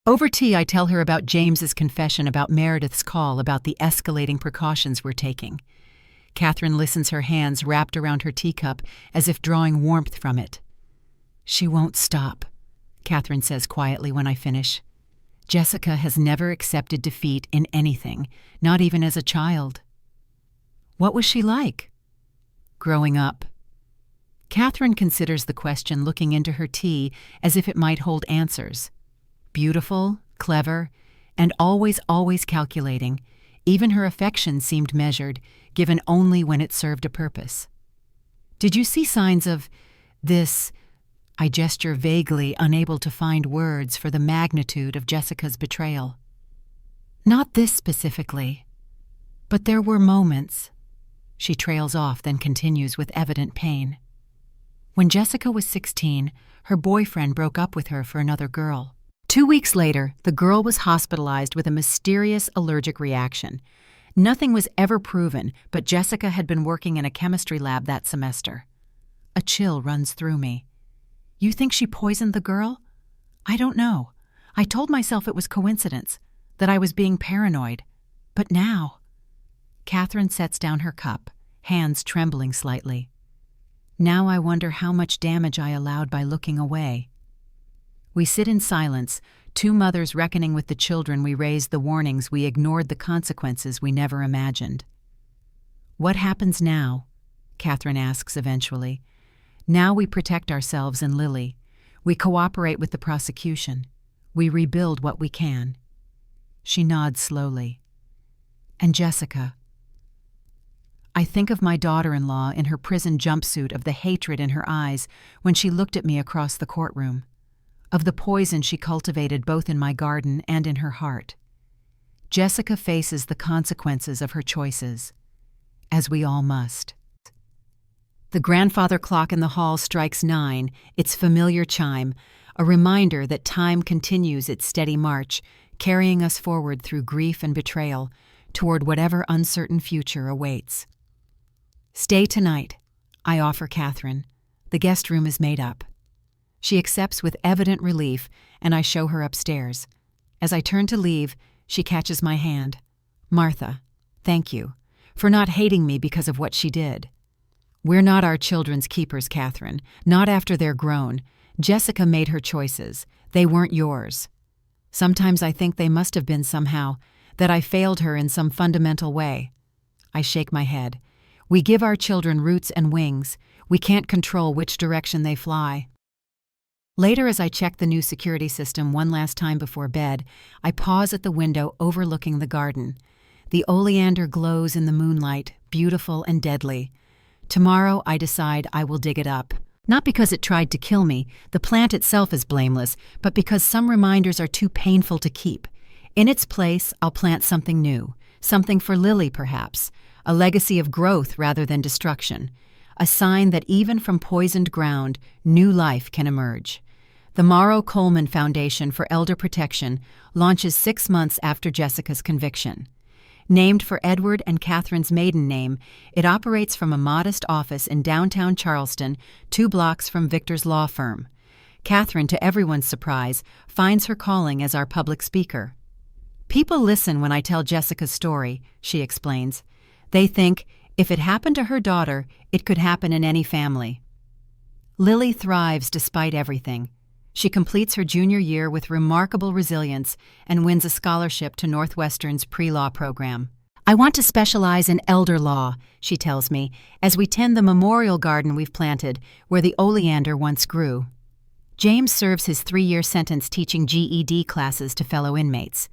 Over tea, I tell her about James's confession about Meredith's call, about the escalating precautions we're taking. Catherine listens, her hands wrapped around her teacup as if drawing warmth from it. She won't stop, Catherine says quietly when I finish. Jessica has never accepted defeat in anything, not even as a child. What was she like? Growing up. Catherine considers the question, looking into her tea as if it might hold answers. Beautiful, clever, and always calculating. Even her affection seemed measured, given only when it served a purpose. Did you see signs of this, I gesture vaguely, unable to find words for the magnitude of Jessica's betrayal. Not this specifically, but there were moments. She trails off, then continues with evident pain. When Jessica was 16, her boyfriend broke up with her for another girl. 2 weeks later, the girl was hospitalized with a mysterious allergic reaction. Nothing was ever proven, but Jessica had been working in a chemistry lab that semester. A chill runs through me. You think she poisoned the girl? I don't know. I told myself it was coincidence, that I was being paranoid. But now... Catherine sets down her cup, hands trembling slightly. Now I wonder how much damage I allowed by looking away. We sit in silence, two mothers reckoning with the children we raised, the warnings we ignored, the consequences we never imagined. What happens now? Catherine asks eventually. Now we protect ourselves and Lily. We cooperate with the prosecution. We rebuild what we can. She nods slowly. And Jessica. I think of my daughter-in-law in her prison jumpsuit, of the hatred in her eyes when she looked at me across the courtroom, of the poison she cultivated both in my garden and in her heart. Jessica faces the consequences of her choices, as we all must. The grandfather clock in the hall strikes 9, its familiar chime, a reminder that time continues its steady march, carrying us forward through grief and betrayal, toward whatever uncertain future awaits. Stay tonight, I offer Catherine. The guest room is made up. She accepts with evident relief, and I show her upstairs. As I turn to leave, she catches my hand. Martha, thank you, for not hating me because of what she did. We're not our children's keepers, Catherine, not after they're grown. Jessica made her choices. They weren't yours. Sometimes I think they must have been somehow, that I failed her in some fundamental way. I shake my head. We give our children roots and wings. We can't control which direction they fly. Later, as I check the new security system one last time before bed, I pause at the window overlooking the garden. The oleander glows in the moonlight, beautiful and deadly. Tomorrow, I decide I will dig it up. Not because it tried to kill me, the plant itself is blameless, but because some reminders are too painful to keep. In its place, I'll plant something new, something for Lily perhaps, a legacy of growth rather than destruction, a sign that even from poisoned ground, new life can emerge. The Morrow Coleman Foundation for Elder Protection launches 6 months after Jessica's conviction. Named for Edward and Catherine's maiden name, it operates from a modest office in downtown Charleston, 2 blocks from Victor's law firm. Catherine, to everyone's surprise, finds her calling as our public speaker. People listen when I tell Jessica's story, she explains. They think, if it happened to her daughter, it could happen in any family. Lily thrives despite everything. She completes her junior year with remarkable resilience and wins a scholarship to Northwestern's pre-law program. I want to specialize in elder law, she tells me, as we tend the memorial garden we've planted where the oleander once grew. James serves his 3-year sentence teaching GED classes to fellow inmates.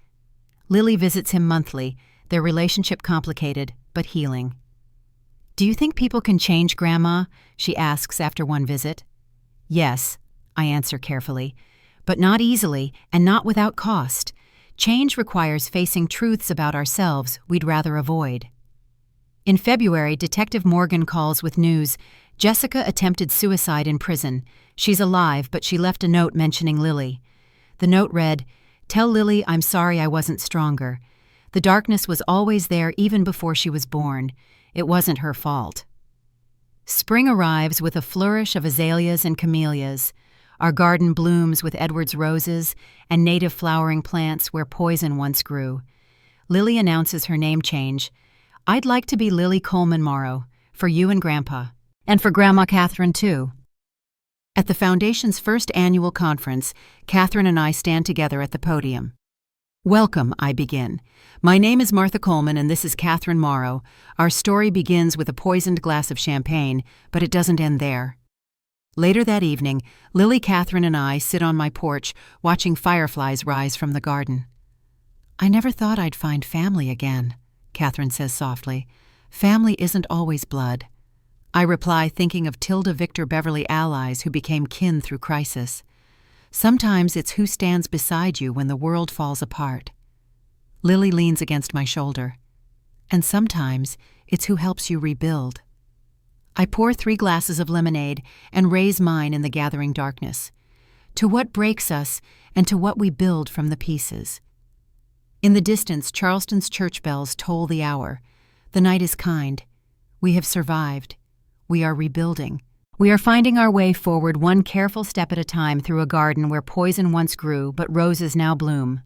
Lily visits him monthly, their relationship complicated but healing. Do you think people can change, Grandma? She asks after one visit. Yes, I answer carefully, but not easily and not without cost. Change requires facing truths about ourselves we'd rather avoid. In February, Detective Morgan calls with news. Jessica attempted suicide in prison. She's alive, but she left a note mentioning Lily. The note read, "Tell Lily I'm sorry I wasn't stronger. The darkness was always there even before she was born. It wasn't her fault." Spring arrives with a flourish of azaleas and camellias. Our garden blooms with Edward's roses and native flowering plants where poison once grew. Lily announces her name change. I'd like to be Lily Coleman Morrow, for you and Grandpa. And for Grandma Catherine, too. At the Foundation's first annual conference, Catherine and I stand together at the podium. Welcome, I begin. My name is Martha Coleman and this is Catherine Morrow. Our story begins with a poisoned glass of champagne, but it doesn't end there. Later that evening, Lily, Catherine, and I sit on my porch watching fireflies rise from the garden. I never thought I'd find family again, Catherine says softly. Family isn't always blood. I reply, thinking of Tilda Victor Beverly allies who became kin through crisis. Sometimes it's who stands beside you when the world falls apart. Lily leans against my shoulder. And sometimes it's who helps you rebuild. I pour 3 glasses of lemonade and raise mine in the gathering darkness. To what breaks us and to what we build from the pieces. In the distance, Charleston's church bells toll the hour. The night is kind. We have survived. We are rebuilding. We are finding our way forward one careful step at a time through a garden where poison once grew but roses now bloom.